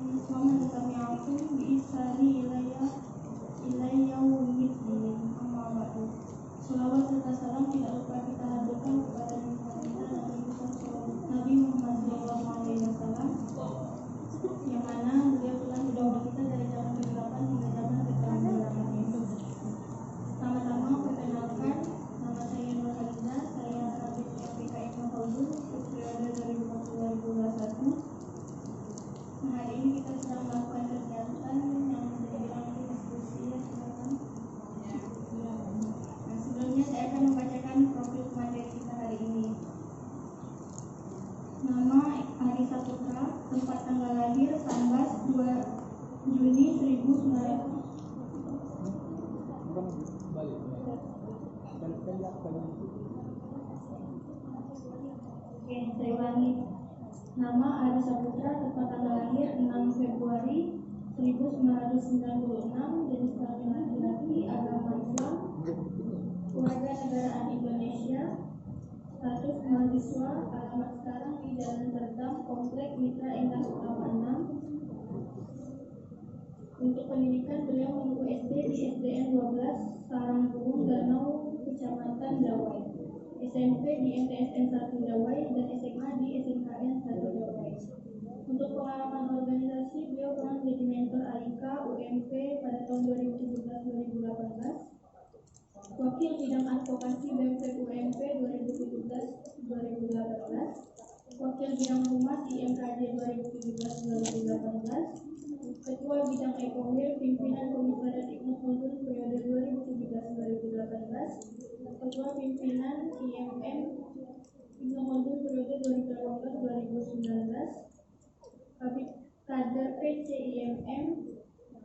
ومن تبعهم بإحسان إلى يوم الدين. Amma ba'du. Salawat serta salam tidak lupa kita haturkan kepada kita Nabi Muhammad SAW, yang mana beliau telah mendahului kita dari zaman kegelapan hingga zaman keterang-terangan. Pertama-tama perkenalkan, nama saya Nur Haliza, saya Habib FPK Ibnu Khaldun periode 2020-2021. Nah, hari ini kita sedang melakukan kegiatan yang menjadi diskusi ya, silakan. Nah, sebelumnya saya akan membacakan profil materi kita hari ini. Nama Ari Saputra, tempat tanggal lahir Sambas 2 Juni 1900. Oke, saya ulangi. Nama Ari Saputra, tempat tanggal lahir 6 Februari 1996, jenis kelamin laki-laki, agama Islam, warga negaraan Indonesia, status mahasiswa, alamat sekarang di Jalan Serdang, Komplek Mitra Indah Utama 6. Untuk pendidikan beliau menempuh SD di SDN 12 Sarangburung Danau, Kecamatan Dawai, SMP di MTSN 1 Dawai, dan SMA di SMKN 1 Dawai. Untuk pengalaman organisasi, beliau pernah menjadi mentor AIK UMP pada tahun 2017-2018, wakil bidang advokasi BMFEK UMP 2017-2018, wakil bidang humas IMKJ 2017-2018, ketua bidang Ekomil pimpinan Komisariat Ibnu Khaldun periode 2017-2018, ketua pimpinan IMM Ibnu Khaldun periode 2018-2019, kader PCIMM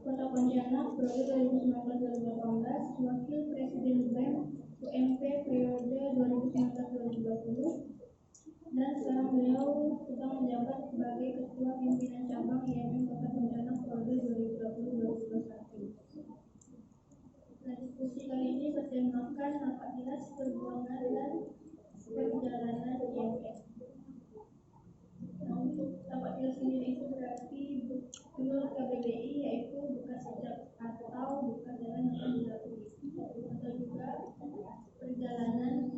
Kota Pontianak periode 2019-2018, wakil presiden BEM UMP periode 2019-2020, dan sekarang beliau sedang menjabat sebagai ketua pimpinan cabang IMM Kota Pontianak periode 2020-2021. Nah, diskusi kali ini bertemakan rapat dinas perjuangan dan perjalanan IMM. Nah, untuk rapat dinas sendiri itu berarti menurut KBBI yaitu bukan sejak atau bukan jalan yang dilalui, atau juga perjalanan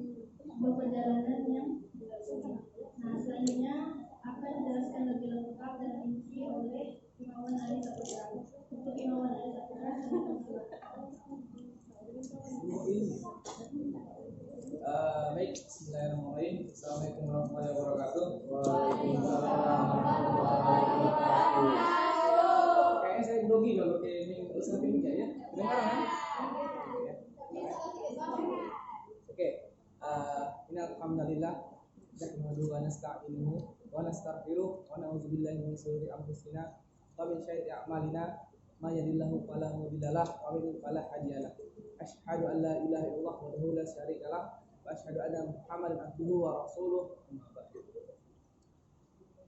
yang dilalui. Nah, selanjutnya akan dijelaskan lebih lengkap dan rinci oleh Imawan Ali Saputra. Untuk Imawan Ali Saputra, baik, bismillahirrahmanirrahim. Assalamualaikum warahmatullahi wabarakatuh. Kayaknya saya grogi kalau kayak ini urusan ini ya. Kedengaran kan? Oke. Ini alhamdulillah nahmaduhu wa nasta'inuhu wa nastaghfiruh wa na'udzubillahi min shururi anfusina wa min sayyiati a'malina may yahdihillahu fala mudhillalah wa may yudhlil fala hadiyalah. Asyhadu an la ilaha illallah wahdahu la syarikalah wa asyhadu anna Muhammadan abduhu wa rasuluh.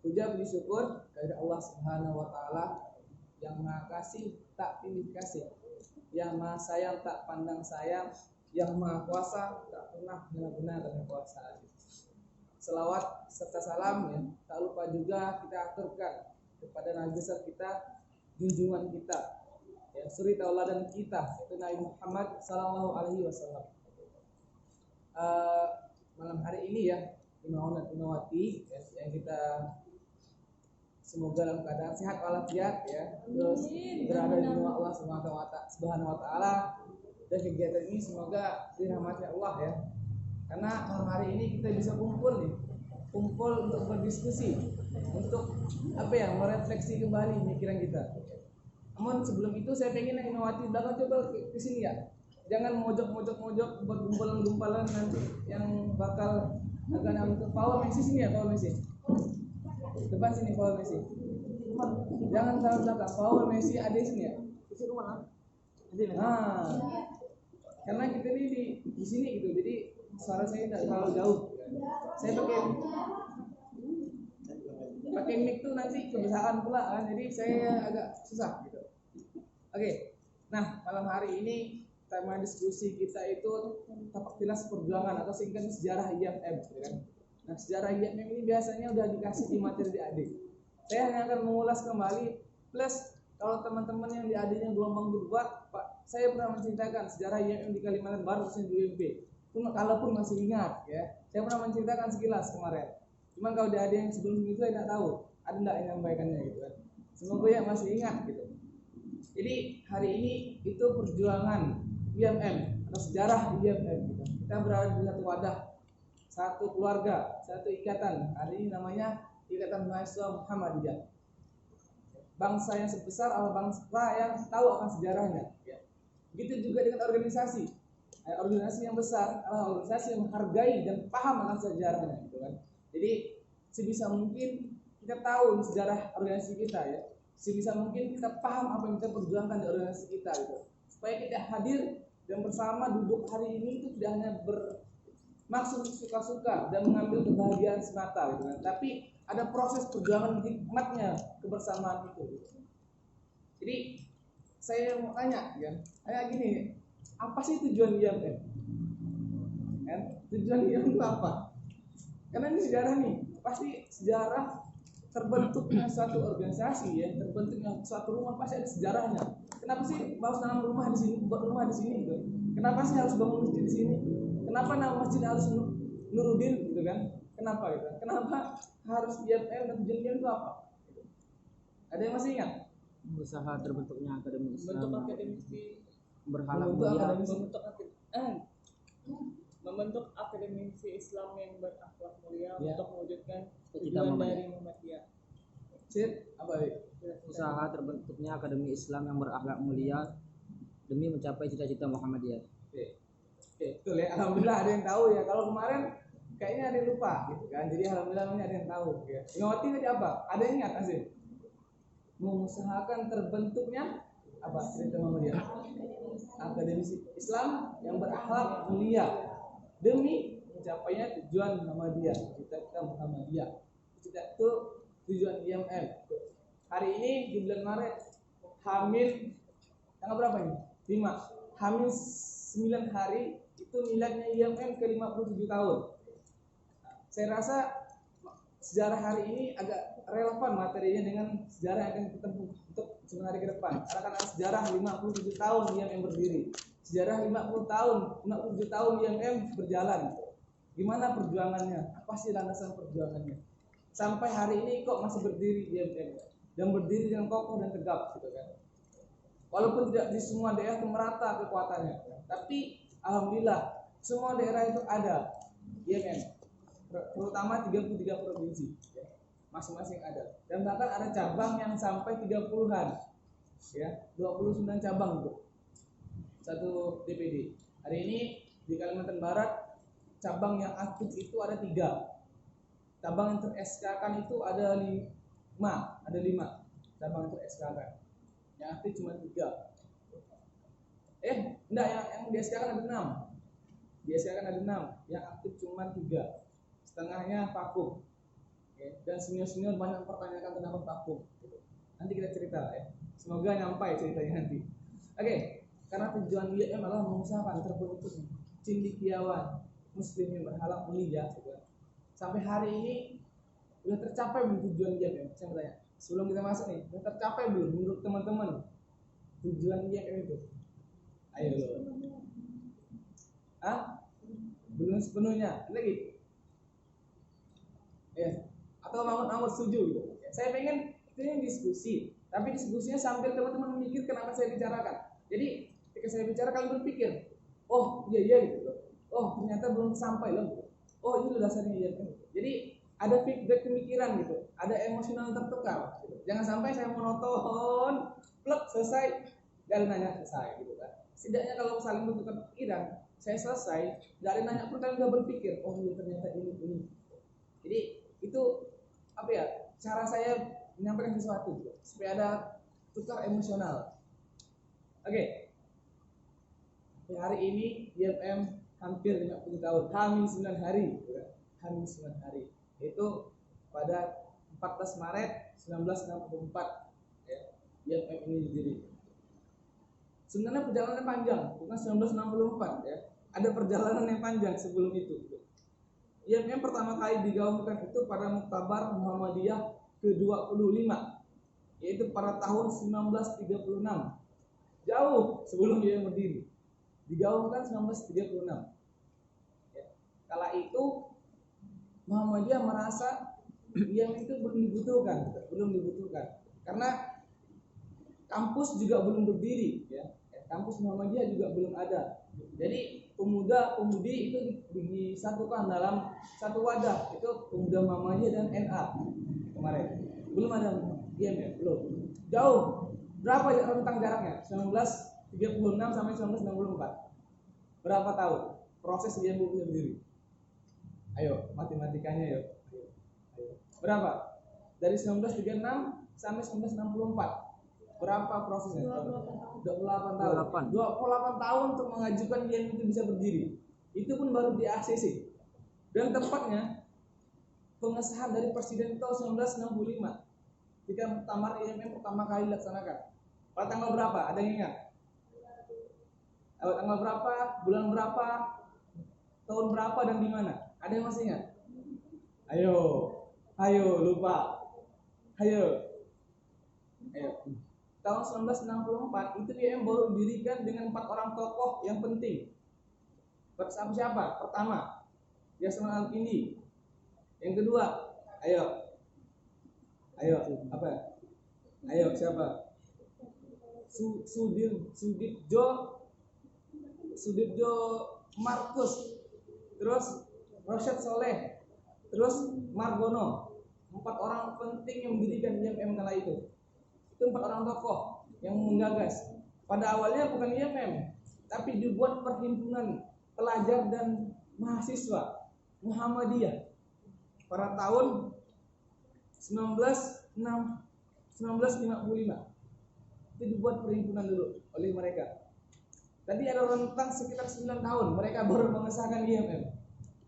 Puja puji syukur kepada Allah Subhanahu wa taala yang Maha Kasih tak pilih kasih, yang Maha Sayang tak pandang sayang, yang Maha Kuasa tak pernah benar-benar dengan kekuasaan. Selawat serta salam ya, tak lupa juga kita aturkan kepada Nabi besar kita, junjungan kita, ya suri tauladan kita, itu Nabi Muhammad Sallallahu Alaihi Wasallam. Malam hari ini ya, Imawan dan Imawati ya, yang kita semoga dalam keadaan sehat walafiat ya, terus berada di rumah Allah Subhanahu wa taala, dan kegiatan ini semoga dirahmati Allah ya. Karena malam hari ini kita bisa kumpul untuk berdiskusi, untuk merefleksi kembali pemikiran kita. Namun sebelum itu saya pengen yang Imawati belakang coba ke sini ya. Jangan mojok buat gumpalan nanti yang bakal agak nambah power Messi sini ya, power Messi. Depan sini power Messi. Jangan taruh belakang, power Messi ada di sini ya. Di sini mana? Nah, karena kita ini di sini gitu, jadi suara saya tidak terlalu jauh. Saya pakai mic tuh nanti kebiasaan pula kan, jadi saya agak susah gitu. Oke. Nah, malam hari ini tema diskusi kita itu tapak tilas perjuangan atau singkatnya sejarah IMM, kan? Nah, sejarah IMM ini biasanya udah dikasih di materi di adik. Saya hanya akan mengulas kembali Plus kalau teman-teman yang di adanya gelombang kedua, Pak, saya pernah menceritakan sejarah IMM di Kalimantan Barat khususnya di UMP. Kalaupun masih ingat ya, saya pernah menceritakan sekilas kemarin. Cuman kalau di ada yang sebelum itu saya tidak tahu, ada enggak yang menyampaikannya gitu kan. Semoga ya masih ingat gitu. Jadi hari ini itu perjuangan IMM atau sejarah IMM gitu. Kita berada di satu wadah, satu keluarga, satu ikatan. Hari ini namanya Ikatan Mahasiswa Muhammadiyah. Bangsa yang sebesar adalah bangsa yang tahu akan sejarahnya. Ya. Begitu juga dengan organisasi. Organisasi yang besar adalah organisasi yang menghargai dan paham akan sejarahnya, gitu kan. Jadi sebisa mungkin kita tahu sejarah organisasi kita ya. Sebisa mungkin kita paham apa yang kita perjuangkan di organisasi kita gitu. Supaya kita hadir dan bersama duduk hari ini itu tidak hanya bermaksud suka-suka dan mengambil kebahagiaan semata gitu kan. Tapi ada proses perjuangan hikmatnya kebersamaan itu. Gitu. Jadi saya mau tanya ya, kayak gini, apa sih tujuan IMM? Kan? Tujuan IMM itu apa? Karena ini sejarah nih, pasti sejarah terbentuknya suatu organisasi ya, terbentuknya suatu rumah pasti ada sejarahnya. Kenapa sih harus nanam rumah di sini, buat rumah di sini gitu? Kenapa sih harus bangun masjid di sini? Kenapa nama masjid harus Nuruddin gitu kan? Kenapa gitu? Kenapa harus IMM dan tujuan itu apa? Ada yang masih ingat? Usaha terbentuknya akademi Islam. Bentuk akademisi Berhala membentuk akademisi Islam yang berakhlak mulia ya. Untuk mewujudkan Cita tujuan Muhammadiyah. dari Muhammadiyah. Apa? Usaha terbentuknya akademi Islam yang berakhlak mulia demi mencapai cita-cita Muhammadiyah. Oke, betul ya. Alhamdulillah ada yang tahu ya. Kalau kemarin kayaknya ada yang lupa gitu kan. Jadi alhamdulillah ada yang tahu ya. Ngawati tadi apa? Ada yang ingat Azim? Mengusahakan terbentuknya apa cerita Muhammadiyah? Akademisi Islam yang berakhlak mulia demi mencapainya tujuan Muhammadiyah. Cita-cita Muhammadiyah. Cita itu tujuan IMM. Hari ini di bulan Maret hamil tanggal berapa ini? 5. Hamil 9 hari itu miladnya IMM ke 57 tahun. Saya rasa sejarah hari ini agak relevan materinya dengan sejarah yang akan kita tempuh untuk 9 hari ke depan. Karena sejarah 57 tahun IMM berdiri. Sejarah 57 tahun IMM berjalan. Gimana perjuangannya? Apa sih landasan perjuangannya? Sampai hari ini kok masih berdiri IMM dan berdiri dengan kokoh dan tegap gitu kan. Walaupun tidak di semua daerah itu merata kekuatannya, tapi alhamdulillah semua daerah itu ada IMM, terutama 33 provinsi, ya, masing-masing ada. Dan bahkan ada cabang yang sampai 30-an, ya, 29 cabang itu satu DPD. Hari ini di Kalimantan Barat cabang yang aktif itu ada 3, cabang yang ter-SK-kan itu ada 5 cabang yang ter-SK-kan. Yang aktif cuma 3. Enggak, yang di SK kan ada 6. Di SK kan ada 6, yang aktif cuma 3. Setengahnya vakum. Oke. Dan senior-senior banyak mempertanyakan kenapa vakum. Nanti kita cerita ya. Semoga nyampai ceritanya nanti. Oke, karena tujuan IMM adalah mengusahakan terbentuknya cendekiawan muslim yang berhalak mulia gitu. Sampai hari ini sudah tercapai belum tujuan IMM? Saya bertanya. Sebelum kita masuk nih, sudah tercapai belum menurut teman-teman tujuan IMM itu? Ayo lo. Belum sepenuhnya. Lagi? Ya. Atau Mahmud setuju gitu. Saya pengen itu yang diskusi, tapi diskusinya sambil teman-teman memikir kenapa saya bicarakan. Jadi ketika saya bicara kalian berpikir, oh iya gitu. Oh ternyata belum sampai loh. Oh ini dasarnya IMM. Jadi ada feedback pemikiran gitu, ada emosional tertukar gitu. Jangan sampai saya monoton, plek selesai, gak ada nanya selesai gitu kan. Setidaknya kalau saling bertukar pikiran, saya selesai, gak ada nanya pun kalian udah berpikir, oh iya ternyata ini. Jadi itu apa ya, cara saya menyampaikan sesuatu gitu, supaya ada tukar emosional. Oke. Hari ini IMM hampir 50 tahun, hamil 9 hari gitu kan. Hamil 9 hari. Itu pada 14 Maret 1964 ya, IMM ini didirikan. Sebenarnya perjalanan panjang, bukan 1964 ya. Ada perjalanan yang panjang sebelum itu. IMM pertama kali digaungkan itu pada Muktabar Muhammadiyah ke-25 yaitu pada tahun 1936, jauh sebelum IAM berdiri, digaungkan 1936. Ya. Kala itu Muhammadiyah merasa IAM itu belum dibutuhkan, karena kampus juga belum berdiri, ya. Kampus Muhammadiyah juga belum ada. Jadi pemuda-pemudi itu disatukan dalam satu wadah, itu pemuda Muhammadiyah dan NA kemarin. Belum ada IAM ya, belum. Jauh. Berapa rentang jaraknya? 1936 sampai 1964. Berapa tahun proses IAM bisa berdiri? Ayo, matematikanya yuk. Ayo. Berapa? Dari 1936 sampai 1964. Berapa prosesnya? 28 tahun. 28 tahun untuk mengajukan IAM itu bisa berdiri. Itu pun baru di ACC. Dan tepatnya pengesahan dari Presiden tahun 1965 ketika muktamar IMM pertama kali dilaksanakan. Pada tanggal berapa? Ada yang ingat? Tanggal berapa? Bulan berapa? Tahun berapa dan di mana? Ada yang masih ingat? Ayo, lupa. Ayo. Tahun 1964 itu IAM baru didirikan dengan 4 orang tokoh yang penting. Siapa? Pertama, Yasmin Al-Kindi. Yang kedua, ayo, apa? Ayo, siapa? Sudibjo Markus, terus Rosyad Soleh, terus Margono. 4 orang penting yang mendirikan IAM kala itu. Itu 4 orang tokoh yang menggagas. Pada awalnya bukan IAM, tapi dibuat perhimpunan pelajar dan mahasiswa Muhammadiyah pada tahun 1955. Itu dibuat perhimpunan dulu oleh mereka. Tadi ada rentang sekitar 9 tahun mereka baru mengesahkan IAM.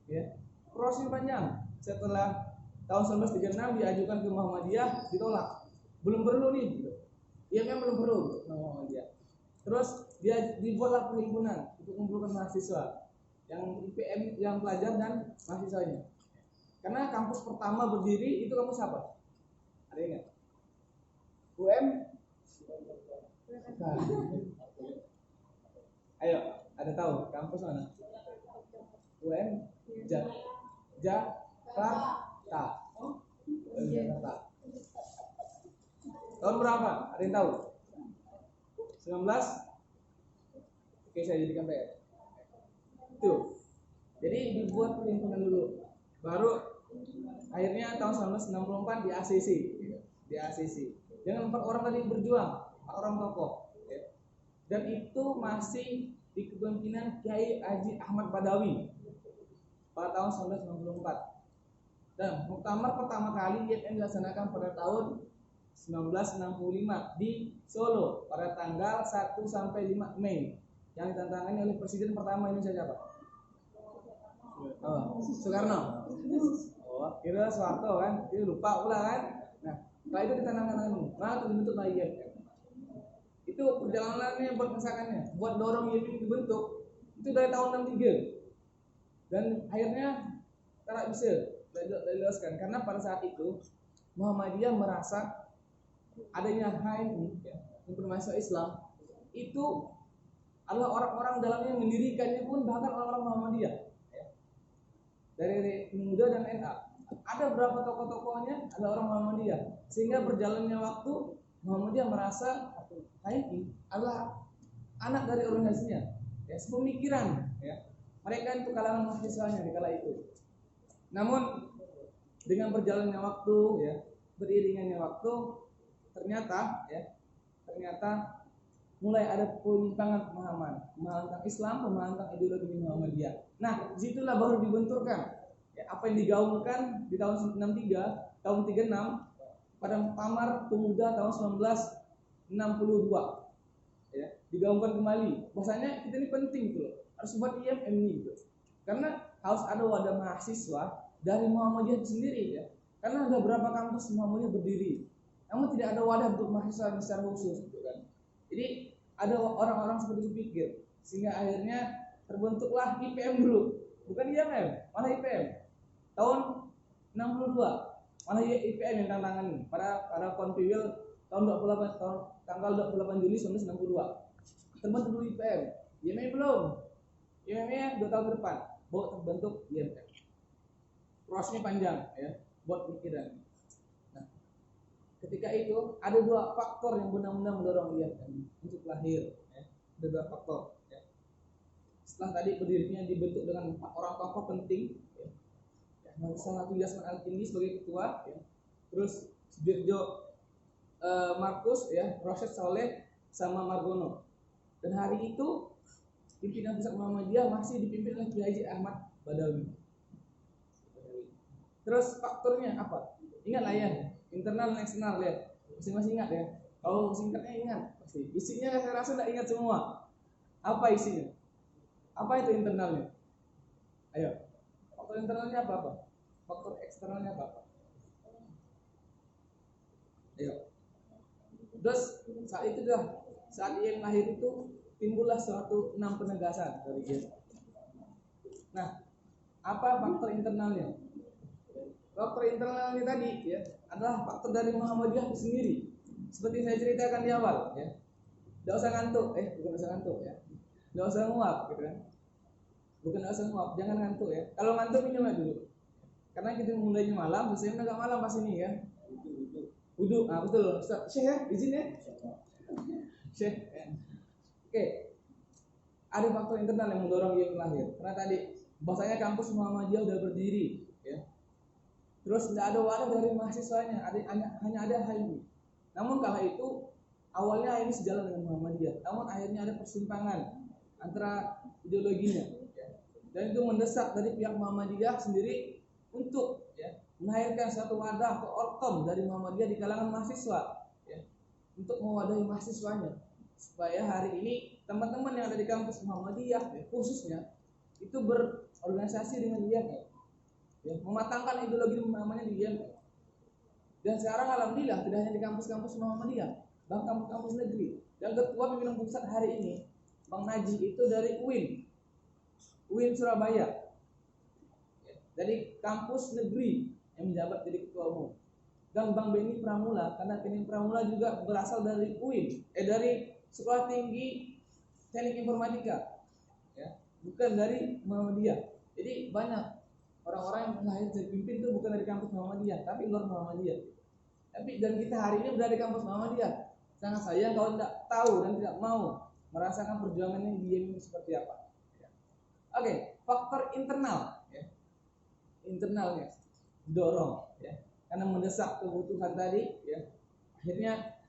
Ya. Proses panjang. Setelah tahun 1936 diajukan ke Muhammadiyah, ditolak. Belum perlu nih. IAM belum perlu Muhammadiyah. Terus dia dibuatlah perhimpunan untuk mengumpulkan mahasiswa yang IPM, yang pelajar dan mahasiswanya. Karena kampus pertama berdiri itu kampus apa? Ada ingat? UM? Nah. Ayo, ada tahu kampus mana? UM? Jakarta. Tahun berapa? Ada yang tahu? 19? Oke, saya jadikan PR. Itu. Jadi dibuat perhimpunan dulu. Baru akhirnya tahun 1964 di ACC. Di ACC. Dengan 4 orang tadi berjuang, 4 orang tokoh. Dan itu masih di kepemimpinan Kiai Haji Ahmad Badawi pada tahun 1994. Dan muktamar pertama kali IAM dilaksanakan pada tahun 1965 di Solo pada tanggal 1 sampai 5 Mei yang ditantangani oleh Presiden pertama Indonesia siapa? Soekarno. Kira Soeharto kan? Itu lupa pula kan? Nah, setelah itu ditantangkan maka dibentuk IAM. Itu perjalanannya buat mengesahkannya, buat dorong IAM ini dibentuk itu dari tahun 63. Dan akhirnya tidak bisa dijelaskan karena pada saat itu Muhammadiyah merasa adanya HMI, Himpunan Mahasiswa Islam, itu adalah orang-orang dalamnya yang mendirikannya pun bahkan orang-orang Muhammadiyah, dari Muda dan NA. Ada berapa tokoh-tokohnya adalah orang Muhammadiyah, sehingga berjalannya waktu Muhammadiyah merasa HMI adalah anak dari organisasinya, sepemikiran, mereka itu kalangan mahasiswanya di kala itu. Namun dengan berjalannya waktu, beriringannya waktu, ternyata mulai ada penyimpangan pemahaman tentang Islam, pemahaman tentang ideologi Muhammadiyah. Nah, disitulah baru dibenturkan apa yang digaungkan di tahun 63, tahun 36 pada Muktamar Pemuda tahun 1962. Digaungkan kembali. Bahasanya kita ini penting gitu, harus buat IAM ini gitu. Karena harus ada wadah mahasiswa dari Muhammadiyah itu sendiri Karena ada berapa kampus Muhammadiyah berdiri, namun tidak ada wadah untuk mahasiswa secara khusus gitu kan. Jadi ada orang-orang seperti itu pikir, sehingga akhirnya terbentuklah IPM dulu, bukan IAM, malah IPM. Tahun 62 malah IPM yang tantangan pada Konfiwil tahun 28 tahun tanggal 28 Juli 1962 terbentuk dulu IPM. IMM belum. IMM 2 tahun ke depan baru terbentuk IMM. Prosesnya panjang ya buat pikiran. Nah, ketika itu ada dua faktor yang benar-benar mendorong IMM untuk lahir ya. Ada dua faktor ya. Setelah tadi berdirinya dibentuk dengan orang tokoh penting ya. Salah satu Yasman Al-Kindi sebagai ketua ya. Terus Sudirjo Markus ya, Rosyad Saleh sama Margono. Dan hari itu pimpinan pusat Muhammadiyah masih dipimpin oleh Kiai Haji Ahmad Badawi. Terus faktornya apa? Ingat lah ya, internal dan eksternal ya. Masing-masing ingat ya. Kalau singkatnya ingat pasti. Isinya saya rasa tidak ingat semua. Apa isinya? Apa itu internalnya? Ayo. Faktor internalnya apa? Faktor eksternalnya apa? Ayo. Terus saat ia lahir itu timbullah suatu 6 penegasan dari dia. Nah, apa faktor internalnya? Faktor internalnya tadi ya adalah faktor dari Muhammadiyah itu sendiri. Seperti saya ceritakan di awal ya. Tidak usah ngantuk, bukan usah ngantuk ya. Tidak usah nguap gitu kan. Bukan usah nguap, jangan ngantuk ya. Kalau ngantuk minum dulu. Karena kita mulainya malam, biasanya agak malam pas ini ya. Wudhu, betul. Ustaz, Syekh ya, izin ya. Syekh. Ya. Oke. Ada faktor internal yang mendorong ia lahir. Karena tadi bahasanya kampus Muhammadiyah udah berdiri ya. Terus tidak ada wadah dari mahasiswanya, hanya ada HMI. Namun kala itu awalnya HMI sejalan dengan Muhammadiyah, namun akhirnya ada persimpangan antara ideologinya. Ya. Dan itu mendesak dari pihak Muhammadiyah sendiri untuk ya, melahirkan suatu wadah atau orkom dari Muhammadiyah di kalangan mahasiswa, ya, untuk mewadahi mahasiswanya, supaya hari ini teman-teman yang ada di kampus Muhammadiyah ya, khususnya itu berorganisasi dengan dia. Ya, mematangkan ideologi Muhammadiyah di IMM. Dan sekarang alhamdulillah tidak hanya di kampus-kampus Muhammadiyah, bahkan kampus-kampus negeri. Dan ketua pimpinan pusat hari ini, Bang Najib itu dari UIN Surabaya, ya, dari kampus negeri yang menjabat jadi ketua umum. Dan Bang Beni Pramula, karena Beni Pramula juga berasal dari UIN, dari Sekolah Tinggi Teknik Informatika, ya, bukan dari Muhammadiyah. Jadi banyak orang-orang yang lahir jadi pimpin itu bukan dari kampus Muhammadiyah, tapi luar Muhammadiyah. Tapi dan kita hari ini berada di kampus Muhammadiyah. Sangat sayang kalau tidak tahu dan tidak mau merasakan perjuangannya di IMM seperti apa. Oke, faktor internal, ya. Internalnya dorong, ya, karena mendesak kebutuhan tadi, ya. Akhirnya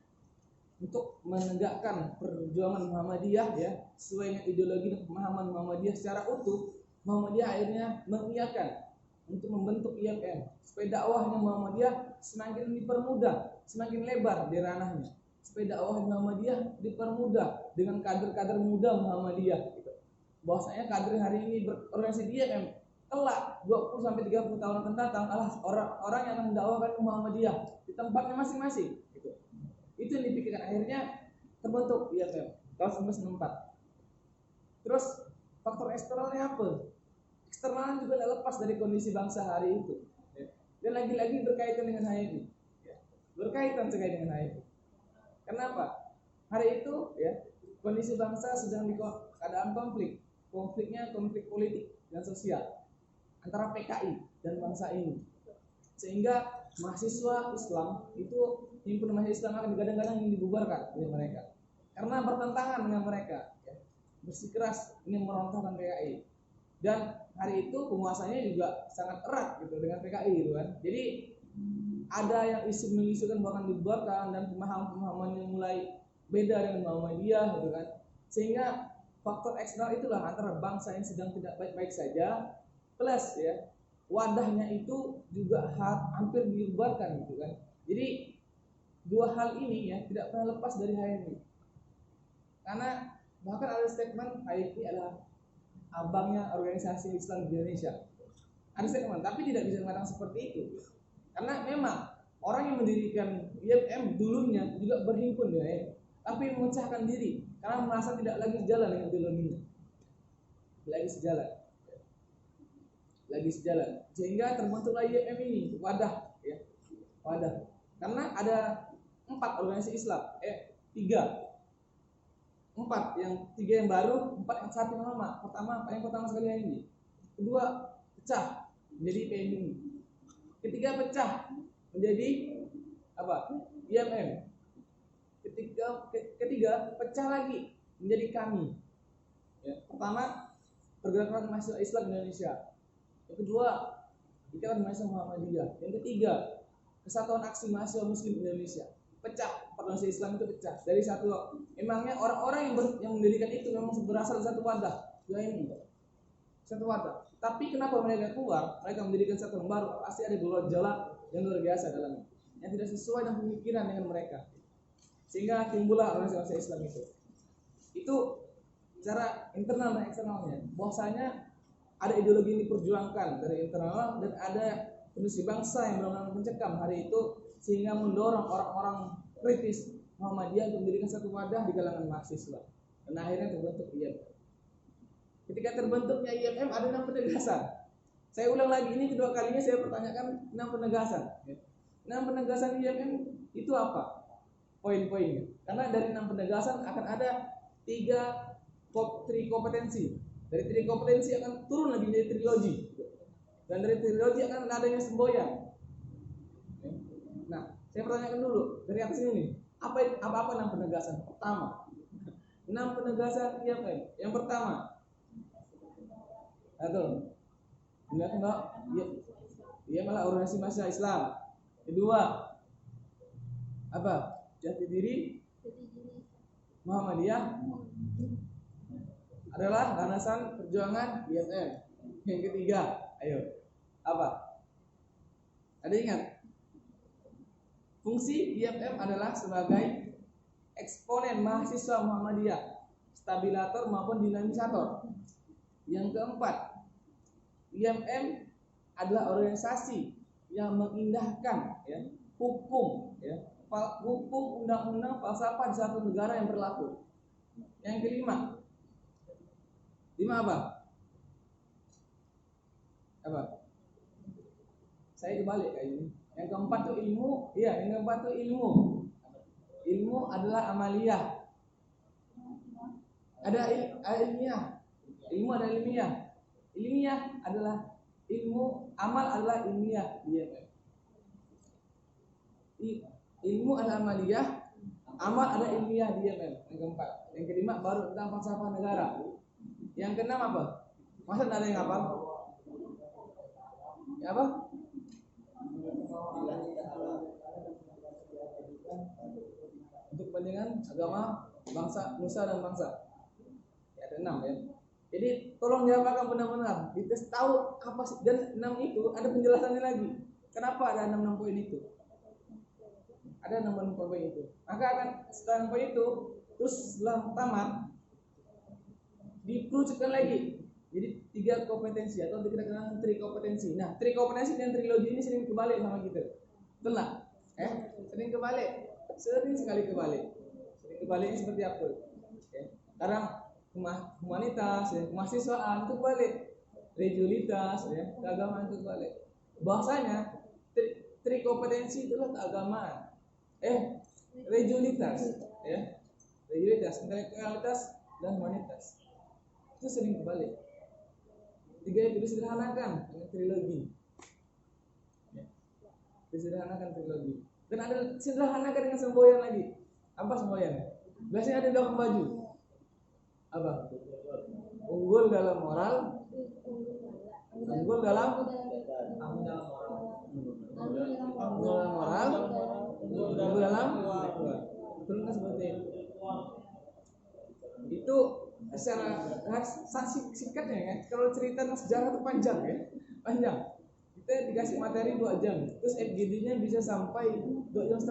untuk menegakkan perjuangan Muhammadiyah, ya, sesuai dengan ideologi dan pemahaman Muhammadiyah secara utuh, Muhammadiyah akhirnya mengiyakan untuk membentuk IMM supaya dakwahnya Muhammadiyah semakin dipermudah, semakin lebar di ranahnya. Supaya dakwah Muhammadiyah dipermudah dengan kader-kader muda Muhammadiyah gitu. Bahwasanya kader hari ini berorganisasi di IMM kelak 20 sampai 30 tahun akan datang adalah orang-orang yang mendakwakan Muhammadiyah di tempatnya masing-masing gitu. Itu yang dipikirkan, akhirnya terbentuk IMM tahun 1964. Terus faktor eksternalnya apa? Eksternalnya juga tidak lepas dari kondisi bangsa hari itu, ya. Dan lagi-lagi berkaitan dengan HMI, ya. Berkaitan sekali dengan HMI. Kenapa? Hari itu, ya, kondisi bangsa sedang di keadaan konflik. Konfliknya konflik politik dan sosial antara PKI dan bangsa ini. Sehingga mahasiswa Islam itu, himpunan mahasiswa Islam akan digadang-gadang ingin dibubarkan oleh mereka karena bertentangan dengan mereka, ya. Bersikeras ingin merontokkan PKI. Dan hari itu penguasanya juga sangat erat gitu dengan PKI gitu kan. Jadi ada yang mengisukan bahkan dibubarkan dan pemahaman yang mulai beda dengan Muhammadiyah gitu kan. Sehingga faktor eksternal itulah antara bangsa yang sedang tidak baik-baik saja plus ya wadahnya itu juga hampir dibubarkan gitu kan. Jadi dua hal ini ya tidak pernah lepas dari HMI. Karena bahkan ada statement HMI adalah abangnya organisasi Islam di Indonesia. Ada statement, tapi tidak bisa mengatakan seperti itu. Karena memang orang yang mendirikan IMM dulunya juga berhimpun ya, tapi memecahkan diri karena merasa tidak lagi sejalan dengan ideologinya. Lagi sejalan. Sehingga terbentuklah IMM ini, wadah ya. Wadah. Karena ada 4 organisasi Islam. Tiga yang baru, 4 yang saat yang lama. Yang pertama sekali ini. Kedua pecah menjadi PMI. Ketiga pecah menjadi apa? IMM. Ketiga pecah lagi menjadi kami. Ya. Pertama, Pergerakan Mahasiswa Islam Indonesia. Yang kedua, Ikatan Mahasiswa Muhammadiyah. Yang ketiga, Kesatuan Aksi Mahasiswa Muslim Indonesia. Pecah, organisasi Islam itu pecah dari satu. Emangnya orang-orang yang mendirikan itu memang berasal dari satu wadah. Ya ini, satu wadah. Tapi kenapa mereka keluar? Mereka mendirikan satu yang baru. Pasti ada gejolak yang luar biasa dalamnya, yang tidak sesuai dengan pemikiran dengan mereka. Sehingga timbullah organisasi Islam itu. Itu secara internal dan eksternalnya. Bahwasanya ada ideologi yang diperjuangkan dari internal dan ada kondisi bangsa yang benar-benar mencekam hari itu sehingga mendorong orang-orang kritis Muhammadiyah untuk mendirikan satu wadah di kalangan mahasiswa. Dan akhirnya terbentuk IMM. Ketika terbentuknya IMM ada 6 penegasan. Saya ulang lagi, ini kedua kalinya saya pertanyakan 6 penegasan. 6 penegasan IMM itu apa? Poin-poinnya. Karena dari 6 penegasan akan ada 3 kompetensi. Dari 3 kompetensi akan turun lagi menjadi trilogi. Dan dari trilogi akan adanya semboyan. Nah, saya pertanyakan dulu dari atas ini. Apa 6 penegasan? Pertama, 6 penegasan IMM. Yang pertama, atau enggak? Iya malah organisasi mahasiswa Islam. Kedua, apa? Jati diri Muhammadiyah adalah landasan perjuangan IMM. Yang ketiga, ayo, apa? Ada ingat? Fungsi IMM adalah sebagai eksponen mahasiswa Muhammadiyah, stabilator maupun dinamisator. Yang keempat, IMM adalah organisasi yang mengindahkan ya, hukum undang-undang falsafah di satu negara yang berlaku. Yang kelima, apa? Saya kebalik kayak ini. Yang keempat itu ilmu. Iya, yang keempat itu ilmu. Ilmu adalah amaliyah. Ada ilmiah. Ilmu adalah ilmiah. Ilmiah adalah ilmu, amal adalah ilmiah. Ilmu adalah amaliyah, amal adalah ilmiah di IMM. Yang keempat. Yang kelima baru tentang falsafah negara. Yang keenam apa? Masa ada yang apa? Ya apa? Untuk kepentingan agama, bangsa, nusa dan bangsa. Ya, ada 6 ya. Jadi tolong diapakan benar-benar. Kita tahu apa sih, dan 6 itu ada penjelasannya lagi. Kenapa ada 6 poin itu? Ada 6 poin itu. Maka akan setelah poin itu, terus setelah tamat dikerucutkan lagi. Jadi 3 kompetensi atau kita kenal 3 kompetensi. Nah, 3 kompetensi dan trilogi ini sering kebalik sama kita. Betul lah? Sering kebalik. Sering sekali kebalik. Sering kebaliknya seperti apa? Sekarang humanitas, kemahasiswaan itu balik, religiulitas, keagamaan itu balik. Bahasanya tri kompetensi itulah keagamaan, religiulitas, religiulitas, intelektualitas dan humanitas. Itu sering kebalik. 3 itu disederhanakan dengan trilogi. Disederhanakan trilogi. Dan ada sederhanakan dengan semboyan lagi. Apa semboyan? Biasanya ada 2 baju. Apa? Unggul dalam moral, unggul dalam moral, unggul dalam intelektual. Seperti itu secara singkatnya kan. Kalau cerita sejarah itu panjang ya, panjang. Kita dikasih materi 2 jam, terus FGD-nya bisa sampai 2,5 jam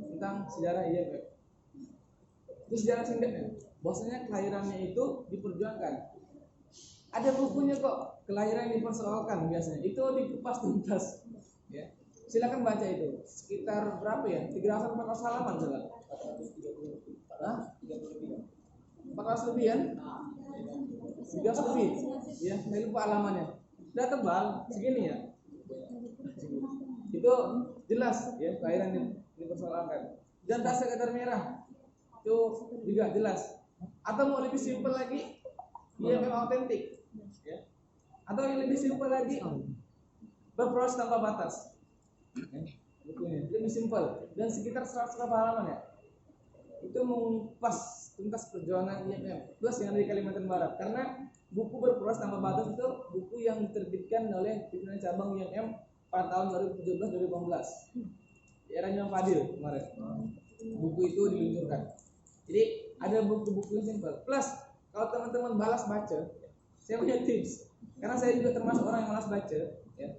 tentang sejarah IMM. Itu sejarah singkatnya. Bahwasanya kelahirannya itu diperjuangkan. Ada bukunya kok, kelahiran dipersoalkan biasanya. Itu dikupas tuntas. Ya. Silakan baca itu. Sekitar berapa ya? 300-400 halaman salah. 400 lebih kan? 300 lebih. Ya, saya lupa halamannya. Sudah tebal, segini ya. Itu jelas ya, kelahiran dipersoalkan. dan tak sekedar merah. Itu juga jelas. Atau mau lebih simpel lagi, IMF autentik. Ya. Atau yang lebih simpel lagi, berproses tanpa batas. Bukunya lebih simpel dan sekitar 100 halaman ya. Itu mengupas tuntas perjuangan IMF plus yang dari Kalimantan Barat, karena buku berproses tanpa batas itu buku yang diterbitkan oleh pimpinan cabang IMF pada tahun 2017-2018 di eranya Fadil kemarin. Buku itu diluncurkan. Jadi ada buku-buku yang simpel. Plus kalau teman-teman balas baca, saya punya tips. Karena saya juga termasuk orang yang malas baca. Ya.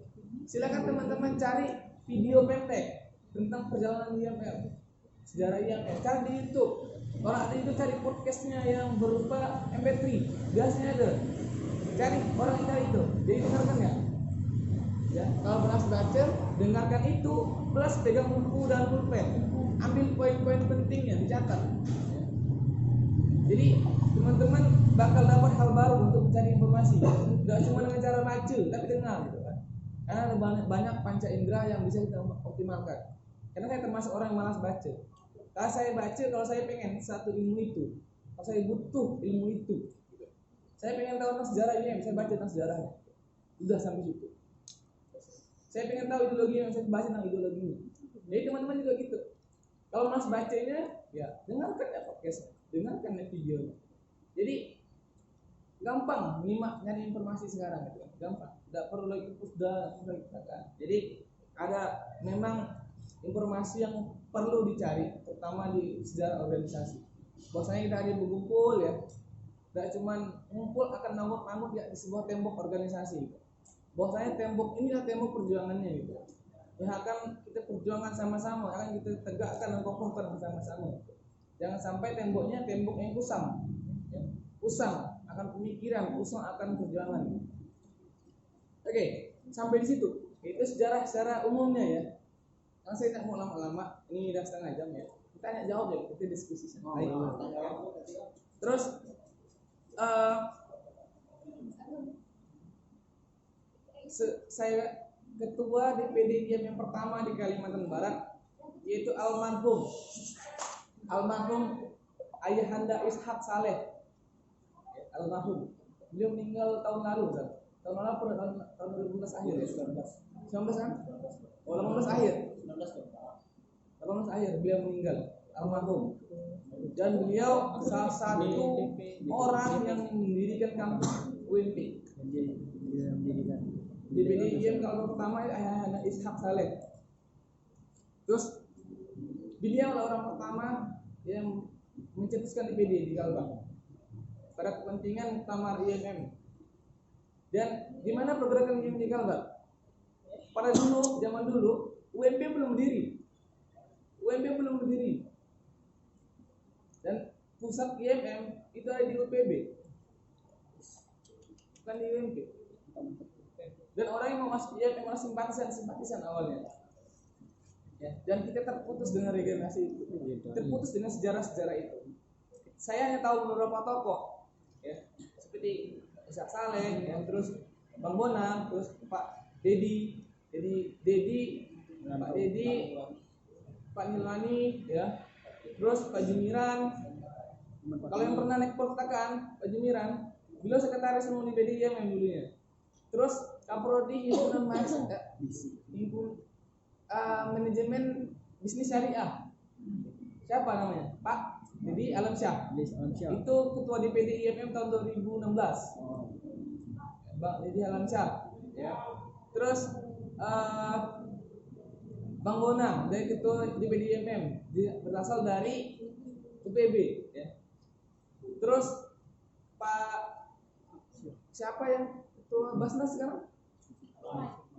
Silakan teman-teman cari video pendek tentang perjalanan IMF, sejarah IMF. Cari di YouTube. Kalau ada itu cari podcastnya yang berupa MP3, biasanya ada. Cari orang yang cari itu, jadi dengarkan ya. Ya, kalau malas baca, dengarkan itu plus pegang buku dan pulpen. Ambil poin-poin pentingnya, dicatat. Ya. Jadi teman-teman bakal dapat hal baru untuk mencari informasi. Tidak cuma dengan cara baca, tapi dengar gitu kan. Karena ada banyak panca indera yang bisa kita optimalkan. Karena saya termasuk orang yang malas baca. Kalau saya baca, kalau saya pengen satu ilmu itu, kalau saya butuh ilmu itu, saya pengen tahu tentang sejarah ini, saya baca tentang sejarahnya. Udah sampai situ. Saya pengen tahu ideologinya, saya baca tentang ideologinya. Jadi teman-teman juga gitu. Kalau mas bacanya, ya dengarkan ya podcast, dengarkan ya videonya. Jadi gampang nyimak nyari informasi sekarang gitu, gampang. Tidak perlu lagi pusda kan. Jadi ada memang informasi yang perlu dicari, terutama di sejarah organisasi. Bahwasanya kita ada berkumpul ya, tidak cuma ngumpul akan nanggut ya di sebuah tembok organisasi. Bahwasanya tembok inilah tembok perjuangannya gitu. Yang akan kita perjuangkan sama-sama, akan kita tegakkan dan kokohkan bersama-sama. Jangan sampai temboknya tembok yang kusam, ya. Usang akan pemikiran, usang akan perjuangan. Oke, sampai di situ. Itu sejarah secara umumnya ya. Karena saya tidak mau lama-lama, ini udah setengah jam ya. Kita tanya jawab ya, kita diskusi santai. Terus saya ketua DPD IM yang pertama di Kalimantan Barat, yaitu almarhum Ayahanda Ishak Saleh. Almarhum. Beliau meninggal tahun lalu kan? Tahun lalu tahun 2019 akhir ya, 19 kan? Oh, 18 akhir. 18 akhir beliau meninggal, almarhum. Dan beliau salah satu orang yang mendirikan kampus UMP. DPD IM kalau pertama Ayahanda Ishak Saleh. Terus beliau adalah orang pertama yang mencetuskan DPD di Kalbang pada kepentingan muktamar IMM. Dan di mana pergerakan IMM di Kalbang? Pada dulu, zaman dulu, UMP belum berdiri. Dan pusat IMM itu ada di UPB, bukan di UMP. Dan orang yang mau masuk IMM malah simpatisan awalnya. Ya, dan kita terputus dengan regenerasi itu, terputus dengan sejarah-sejarah itu. Saya hanya tahu beberapa tokoh, ya, seperti Ishak Saleh, ya, terus Bang Bonang, terus Pak Dedi, Pak Nilwani, ya, terus Pak Jumiran. Kalau yang pernah naik perpustakaan, Pak Jumiran, beliau sekretaris umum di PDIM yang dulunya. Terus Kaprodi himpunan manajemen bisnis syariah. Siapa namanya? Pak Dedi Alamsyah. Itu ketua DPD IMM tahun 2016. Bang Dedi Alamsyah, ya. Terus Bang Bonang dari ketua DPD IMM, berasal dari UPB, ya. Terus Pak siapa yang ketua Basnas sekarang?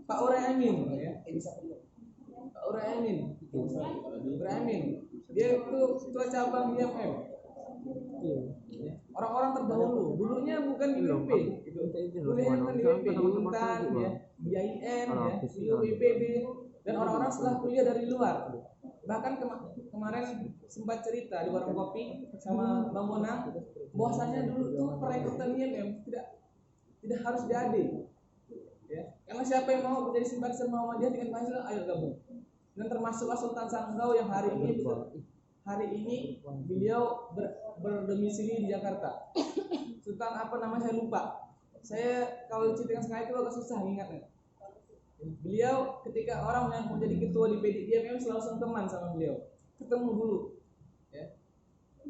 Pak Uray Amin, ya. Pak Uray Amin. Dia itu ketua cabang IMM. Orang-orang terdahulu, dulunya bukan di UP, dulunya bukan di UP, di Untan, ya, di IAIN, ya, di UPB, dan orang-orang setelah kuliah dari luar. Bahkan kemarin sempat cerita di warung kopi sama Bang Bonang, bahwasanya dulu tuh perekrutan IMM tidak harus di AD, ya, karena siapa yang mau menjadi simpatisan Muhammadiyah dengan Pancasila, ayo gabung. Dan termasuklah Sultan Sanggau yang hari ini hari ini beliau berdomisili di Jakarta. Sultan apa namanya saya lupa. Saya kalau ceritakan sekali itu agak susah ingatnya. Beliau ketika orang yang mau jadi ketua di PDIM selalu sungkeman sama beliau. Ketemu dulu, ya.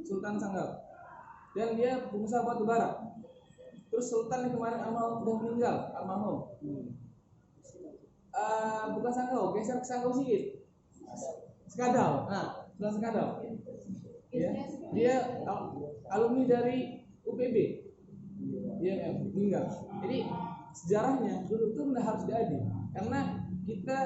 Sultan Sanggau. Dan dia pengusaha batu bara. Terus Sultan yang kemarin almarhum udah meninggal, almarhum. Bukan Sanggau, geser ke Sanggau sedikit. Skadal. Nah, Sultan Skadal. Ya. Dia alumni dari UPB. IMM meninggal. Jadi sejarahnya dulu itu udah harus diadil karena kita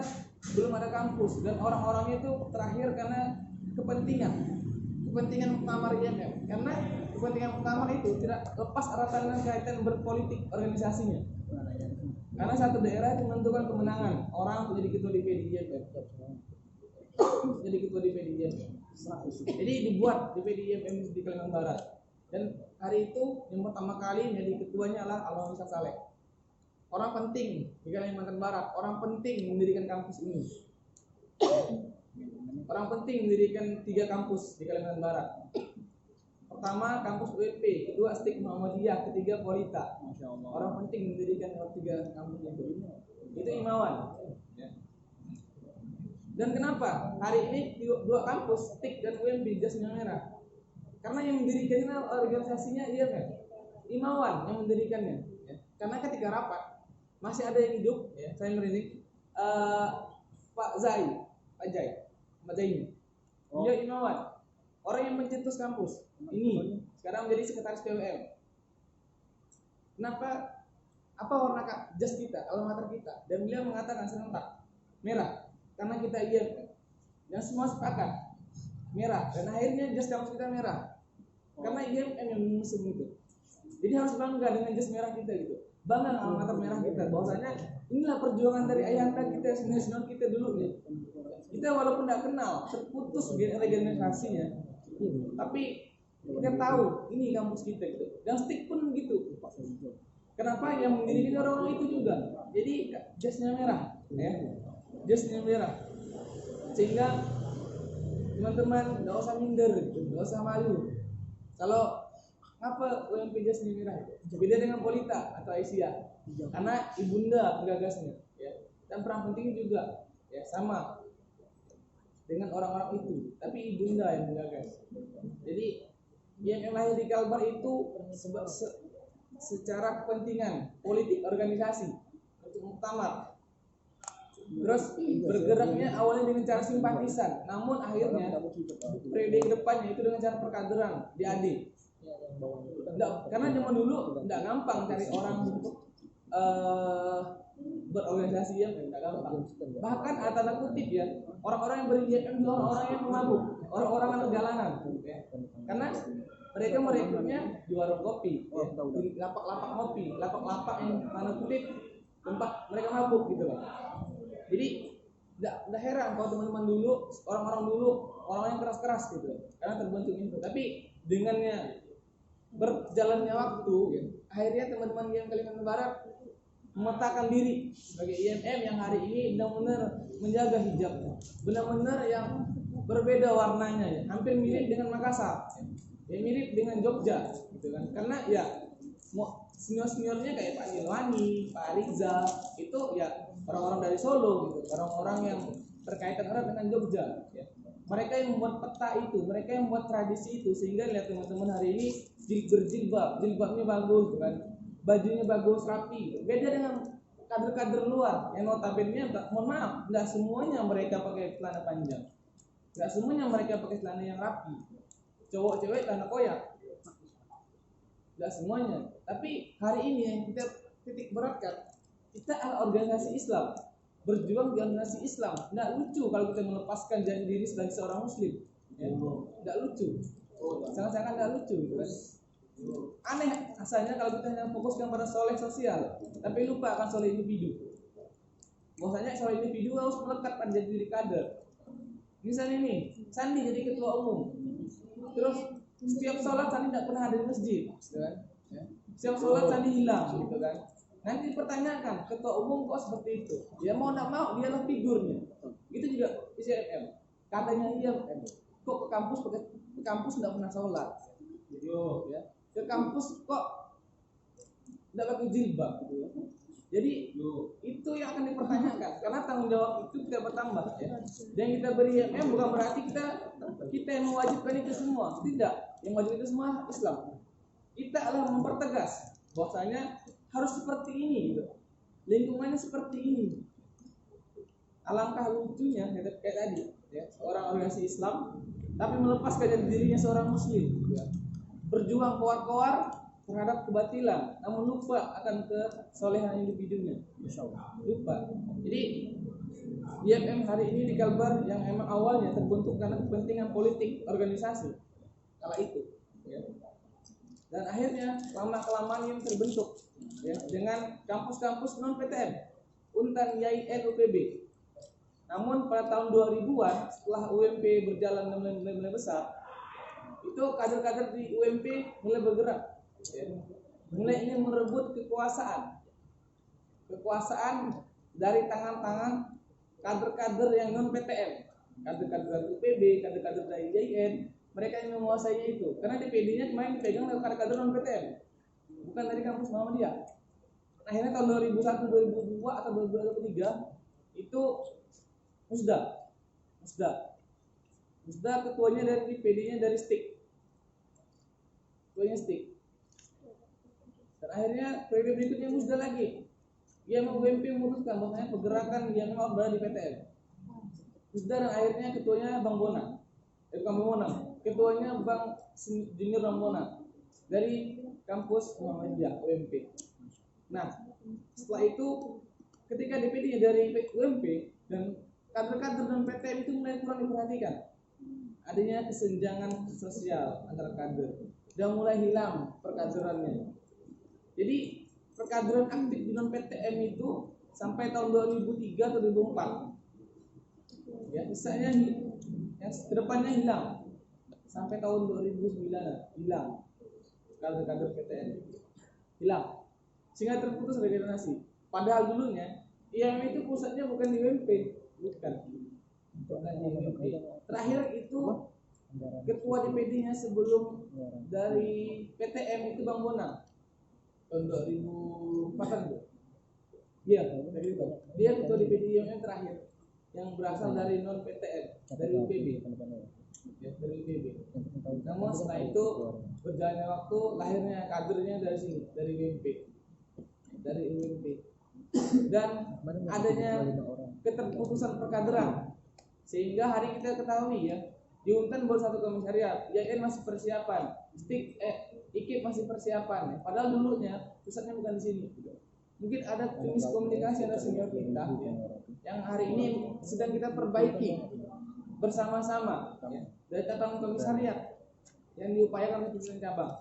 belum ada kampus dan orang-orangnya itu terakhir karena kepentingan muktamar IMM. Karena kepentingan muktamar itu tidak lepas erat dengan kaitan berpolitik organisasinya. Karena satu daerah itu menentukan kemenangan orang menjadi ketua DPD IMM. Jadi ketua DPD IMM. Jadi dibuat DPD IMM di Kalimantan Barat. Dan hari itu yang pertama kali jadi ketuanya adalah Almarhum Ustaz Saleh. Orang penting di Kalimantan Barat, orang penting mendirikan kampus ini. Orang penting mendirikan 3 kampus di Kalimantan Barat. Pertama kampus UEP, kedua STIK Muhammadiyah, ketiga Polita. Orang penting mendirikan 3 kampus itu. Itu Imawan. Dan kenapa hari ini 2 kampus STIK dan UMB jasnya merah? Karena yang mendirikannya organisasinya IMM, Imawan yang mendirikannya. Karena ketika rapat masih ada yang hidup, saya merinding. Pak Zaini, dia Imawan, orang yang mencetus kampus ini sekarang menjadi sekretaris PWM. Kenapa? Apa warna jas kita, alma mater kita? Dan beliau mengatakan serentak merah karena kita IMM. Dan semua sepakat merah dan akhirnya jas kampus kita merah karena IMM yang mengusung itu. Jadi harus bangga dengan jas merah kita gitu, bangga dengan alma mater merah kita. Bahwasanya inilah perjuangan dari ayahanda kita, senior kita dulu ya. Kita walaupun tidak kenal, terputus generasinya, tapi kita tahu ini kampus kita gitu. Dan STIK pun gitu. Kenapa yang mendirikan orang-orang itu juga? Jadi jasnya merah, ya, jasnya merah. Sehingga teman-teman nggak usah minder, nggak usah malu. Kalau apa UMP jasnya merah? Beda dengan Polita atau Aisyah, karena ibunda penggagasnya, ya. Dan peran pentingnya juga, ya, sama dengan orang-orang itu, tapi ibunda yang menggagas. Jadi yang lahir di Kalbar itu secara kepentingan politik organisasi untuk muktamar. Terus bergeraknya awalnya dengan cara simpatisan, namun akhirnya periode kedepannya itu dengan cara perkaderan di AD. Karena zaman dulu tidak gampang cari orang untuk berorganisasi yang tidak gampang. Bahkan tanda kutip ya, orang-orang yang beri-IMM itu orang-orang yang mabuk, orang-orang anak jalanan, ya. Karena mereka merekrutnya di warung kopi, ya, di lapak-lapak kopi, lapak-lapak yang tanda kutip tempat mereka mabuk gitu loh. Jadi tidak heran kalau teman-teman dulu, orang-orang dulu, orang yang keras-keras gitu, karena terbentuk itu. Tapi dengannya berjalannya waktu, ya, akhirnya teman-teman yang Kalimantan Barat memetakan diri sebagai IMM yang hari ini benar-benar menjaga hijabnya, benar-benar yang berbeda warnanya, ya, hampir mirip dengan Makassar, ya, mirip dengan Jogja, gitu kan? Karena ya senior-seniornya kayak Pak Yilwani, Pak Rizal, itu ya orang-orang dari Solo, gitu, orang-orang yang berkaitan erat dengan Jogja, ya. Mereka yang membuat peta itu, mereka yang membuat tradisi itu, sehingga lihat teman-teman hari ini berjilbab, jilbabnya bagus, kan? Bajunya bagus, rapi. Beda dengan kader-kader luar yang notabene, mohon maaf, tidak semuanya mereka pakai celana panjang, tidak semuanya mereka pakai celana yang rapi. Cowok cewek celana koyak, tidak semuanya. Tapi hari ini yang kita titik beratkan, kita adalah organisasi Islam, berjuang di organisasi Islam. Tidak lucu kalau kita melepaskan janji diri sebagai seorang Muslim, ya. Tidak lucu, sangat-sangat tidak lucu, gitu kan? Aneh asalnya kalau kita hanya fokuskan pada soleh sosial, tapi lupa akan soleh individu. Bahwasanya soleh individu harus melekat pada diri kader. Misalnya nih, Sandi jadi ketua umum, terus setiap sholat Sandi tidak pernah ada di masjid, gitu kan? Setiap sholat Sandi hilang, gitu kan? Nanti dipertanyakan, ketua umum kok seperti itu? Ya mau tidak mau, dialah figurnya. Itu juga ICMM, katanya IMM. kok ke kampus nggak pernah sholat, ya. Ke kampus kok nggak pakai jilbab, gitu ya. Jadi itu yang akan dipertanyakan karena tanggung jawab itu tidak bertambah, ya. Dan kita beri bukan berarti kita yang mewajibkan itu semua, tidak. Yang wajib itu semua Islam. Kita adalah mempertegas bahwasanya harus seperti ini, gitu. Lingkungannya seperti ini. Alangkah lucunya kayak tadi, ya, seorang organisasi Islam tapi melepaskan dari dirinya seorang muslim, ya. Berjuang koar-koar terhadap kebatilan namun lupa akan kesolehan individunya. Lupa. Jadi IMM hari ini di Kalbar yang emang awalnya terbentuk karena kepentingan politik organisasi kala itu, ya. Dan akhirnya lama-kelamaan ini terbentuk, ya, dengan kampus-kampus non PTN, Untan, YIN, UPB. Namun pada tahun 2000-an setelah UMP berjalan mulai besar, itu kader-kader di UMP mulai bergerak, ya. Mulai ingin merebut kekuasaan dari tangan-tangan kader-kader yang non PTN, kader-kader UPB, kader-kader dari YIN. Mereka yang menguasai itu karena DPD-nya kemarin dipegang oleh kader-kader non PTN, bukan dari kampus Muhammadiyah. Akhirnya tahun 2001, 2002 atau 2003 itu Musda ketuanya dari DPD-nya dari STIK, ketuanya STIK. Dan akhirnya periode berikutnya Musda lagi, dia mau UMP memutuskan bahwasanya pergerakan yang mau berada di PTN. Musda dan akhirnya ketuanya Bang Bona, bukan Bang Bona, ketuanya Bang Junior Bang Bona dari kampus Muhammadiyah UMP. Nah, setelah itu ketika DPD-nya dari UMP dan kader-kader dan PTN itu mulai kurang diperhatikan, adanya kesenjangan sosial antara kader dan mulai hilang perkaderannya. Jadi perkaderan aktif di non PTN itu sampai tahun 2003 atau 2004, ya, misalnya yang kedepannya hilang sampai tahun 2009 hilang kader-kader PTN hilang sehingga terputus regenerasi. Padahal dulunya IMM itu pusatnya bukan di UMP, bukan di UMP. Terakhir itu ketua DPD-nya sebelum dari PTM itu Bang Bona tahun 2004 itu. Iya, dia ketua DPD IMM terakhir yang berasal dari non PTN, dari UPB. Ya, dari UPB. Namun setelah itu berjalannya waktu lahirnya kadernya dari sini, dari UMP. Dan adanya keterputusan perkaderan sehingga hari kita ketahui, ya, di Untan baru satu komisariat, YN masih persiapan, STIK IKIP masih persiapan, ya. Padahal dulunya pusatnya bukan di sini. Mungkin ada miskomunikasi antara senior kita, ya, yang hari ini sedang kita perbaiki bersama-sama, ya, dari cabang komisariat yang diupayakan oleh pimpinan cabang.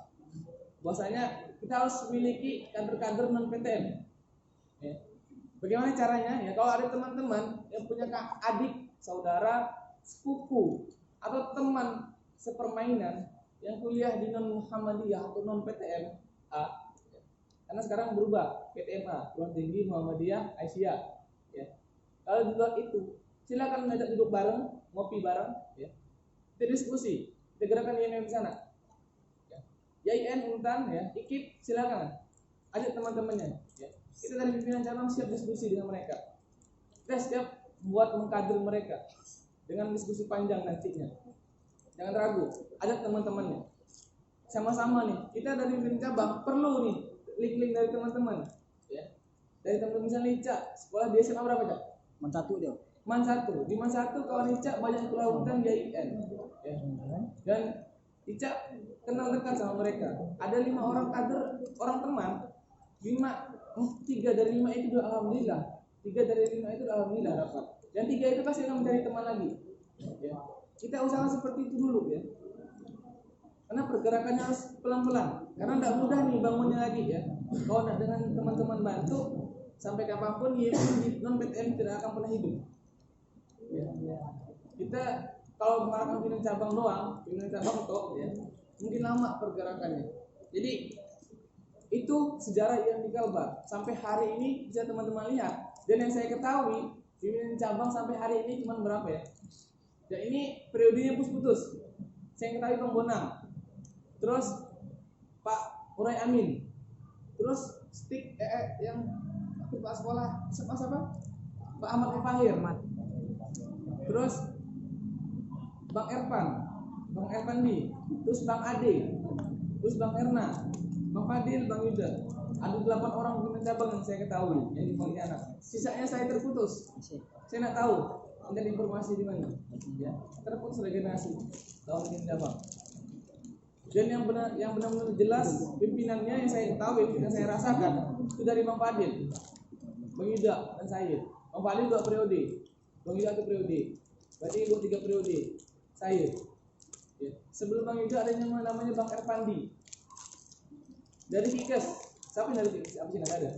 Bahwasanya kita harus memiliki kader-kader non PTN. Ya. Bagaimana caranya? Ya, kalau ada teman-teman yang punya adik, saudara, sepupu, atau teman sepermainan yang kuliah di non Muhammadiyah atau non PTN A, ya. Karena sekarang berubah PTMA, Perguruan Tinggi Muhammadiyah Aisyah. Ya. Kalau di luar itu, silakan ngajak duduk bareng, ngopi bareng, ya. Kita diskusi, kita gerakan IMM di sana. YIN, Untan, ya, IKIP, silakan ajak teman-temannya, ya. Kita dari pimpinan cabang siap diskusi dengan mereka. Kita siap buat mengkader mereka dengan diskusi panjang nantinya. Jangan ragu, ajak teman-temannya. Sama-sama nih, kita dari pimpinan cabang perlu nih link-link dari teman-teman, ya. Dari teman-teman misalnya Ica, sekolah di SMA berapa, Cak? Man 1 dia. Man 1. Di Man 1 kawan Ica banyak kuliah Untan YIN, ya. Dan Ica kenal dekat sama mereka. Ada 5 orang kader, orang teman, 3 dari 5 itu udah alhamdulillah. 3 dari 5 itu udah alhamdulillah dapat. Dan 3 itu pasti akan mencari teman lagi. Ya. Kita usahakan seperti itu dulu, ya. Karena pergerakannya harus pelan-pelan. Karena tidak mudah nih bangunnya lagi, ya. Kalau tidak dengan teman-teman bantu, sampai kapanpun non PTN tidak akan pernah hidup. Ya. Kita kalau mengharapkan pimpinan cabang doang, pimpinan cabang toh, ya, mungkin lama pergerakannya. Jadi itu sejarah yang di Kalbar sampai hari ini bisa teman-teman lihat. Dan yang saya ketahui pimpinan cabang sampai hari ini cuma berapa, ya? Dan ini periodenya putus-putus. Saya ketahui Bang Bonang, terus Pak Uray Amin, terus stick yang Pak sekolah siapa? Pak Ahmad Fahir, terus Bang Erpandi, terus Bang Ade, terus Bang Erna, Bang Fadil, Bang Yuda. Ada 8 orang pimpinan cabang yang saya ketahui yang di Pontianak. Sisanya saya terputus. Saya nggak tahu ada informasi di mana. Ya, terputus regenerasi tahun ini cabang. Dan yang benar-benar jelas pimpinannya yang saya tahu, yang saya rasakan itu dari Bang Fadil, Bang Yuda dan saya. Bang Fadil 2 periode, Bang Yuda 1 periode. Berarti buat 3 periode. Saya. Ya. Sebelum Bang Yuda ada yang namanya Bang Erpandi. Dari Fikes. Siapa yang dari Fikes? Apa sih ada?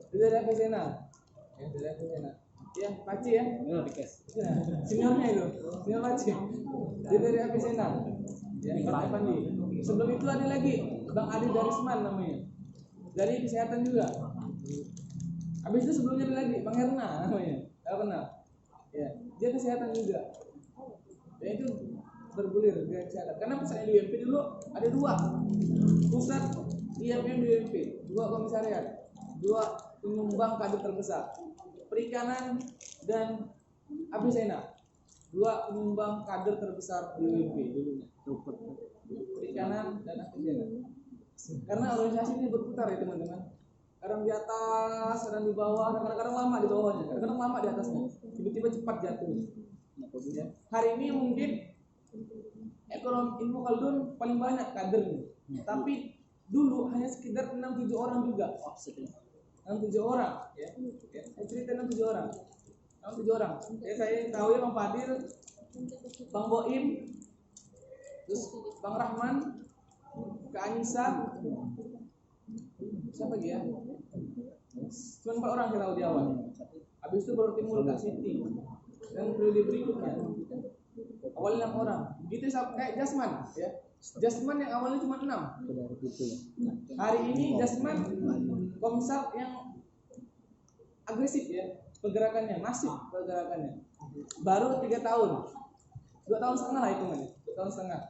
Itu dari Fesena. Ya, dari Fesena. Ya, Paci ya. Fikes. Seniornya itu. Senior Paci. Dia dari Fesena. Ya, Bang Erpandi. Sebelum itu ada lagi Bang Adi Darisman namanya. Dari kesehatan juga. Habis itu sebelumnya ada lagi Bang Erna namanya. Tahu kenal? Ya, dia kesehatan juga. Dan itu bergulir ke kesehatan. Karena pusat di UMP dulu ada 2. Pusat IMM di UMP, 2 komisariat, 2 penyumbang kader terbesar. Perikanan dan Abisena. 2 penyumbang kader terbesar di UMP dulunya. Perikanan dan Abisena. Karena organisasi ini berputar ya teman-teman. Kadang di atas, kadang di bawah, kadang-kadang lama di bawahnya, kadang-kadang lama di atasnya. Tiba-tiba cepat jatuh. Ya. Hari ini mungkin ekonomi Ilmu Khaldun paling banyak kadernya. Tapi dulu hanya sekitar 6-7 orang juga. 6-7 orang, ya. Saya cerita 6-7 orang. 6-7 orang. Ya, saya tahu ya Bang Fadil, Bang Boim, terus Bang Rahman, Kak Anissa, siapa lagi ya? Cuma 4 orang saya tahu di awal. Habis itu baru timbul Kak Siti dan periode berikutnya. Awalnya 6 orang. Begitu kayak Jasman, ya. Jasman yang awalnya cuma 6. Hari ini Jasman komsel yang agresif ya, pergerakannya masif pergerakannya. Baru 3 tahun. 2 tahun setengah lah hitungannya. 2 tahun setengah.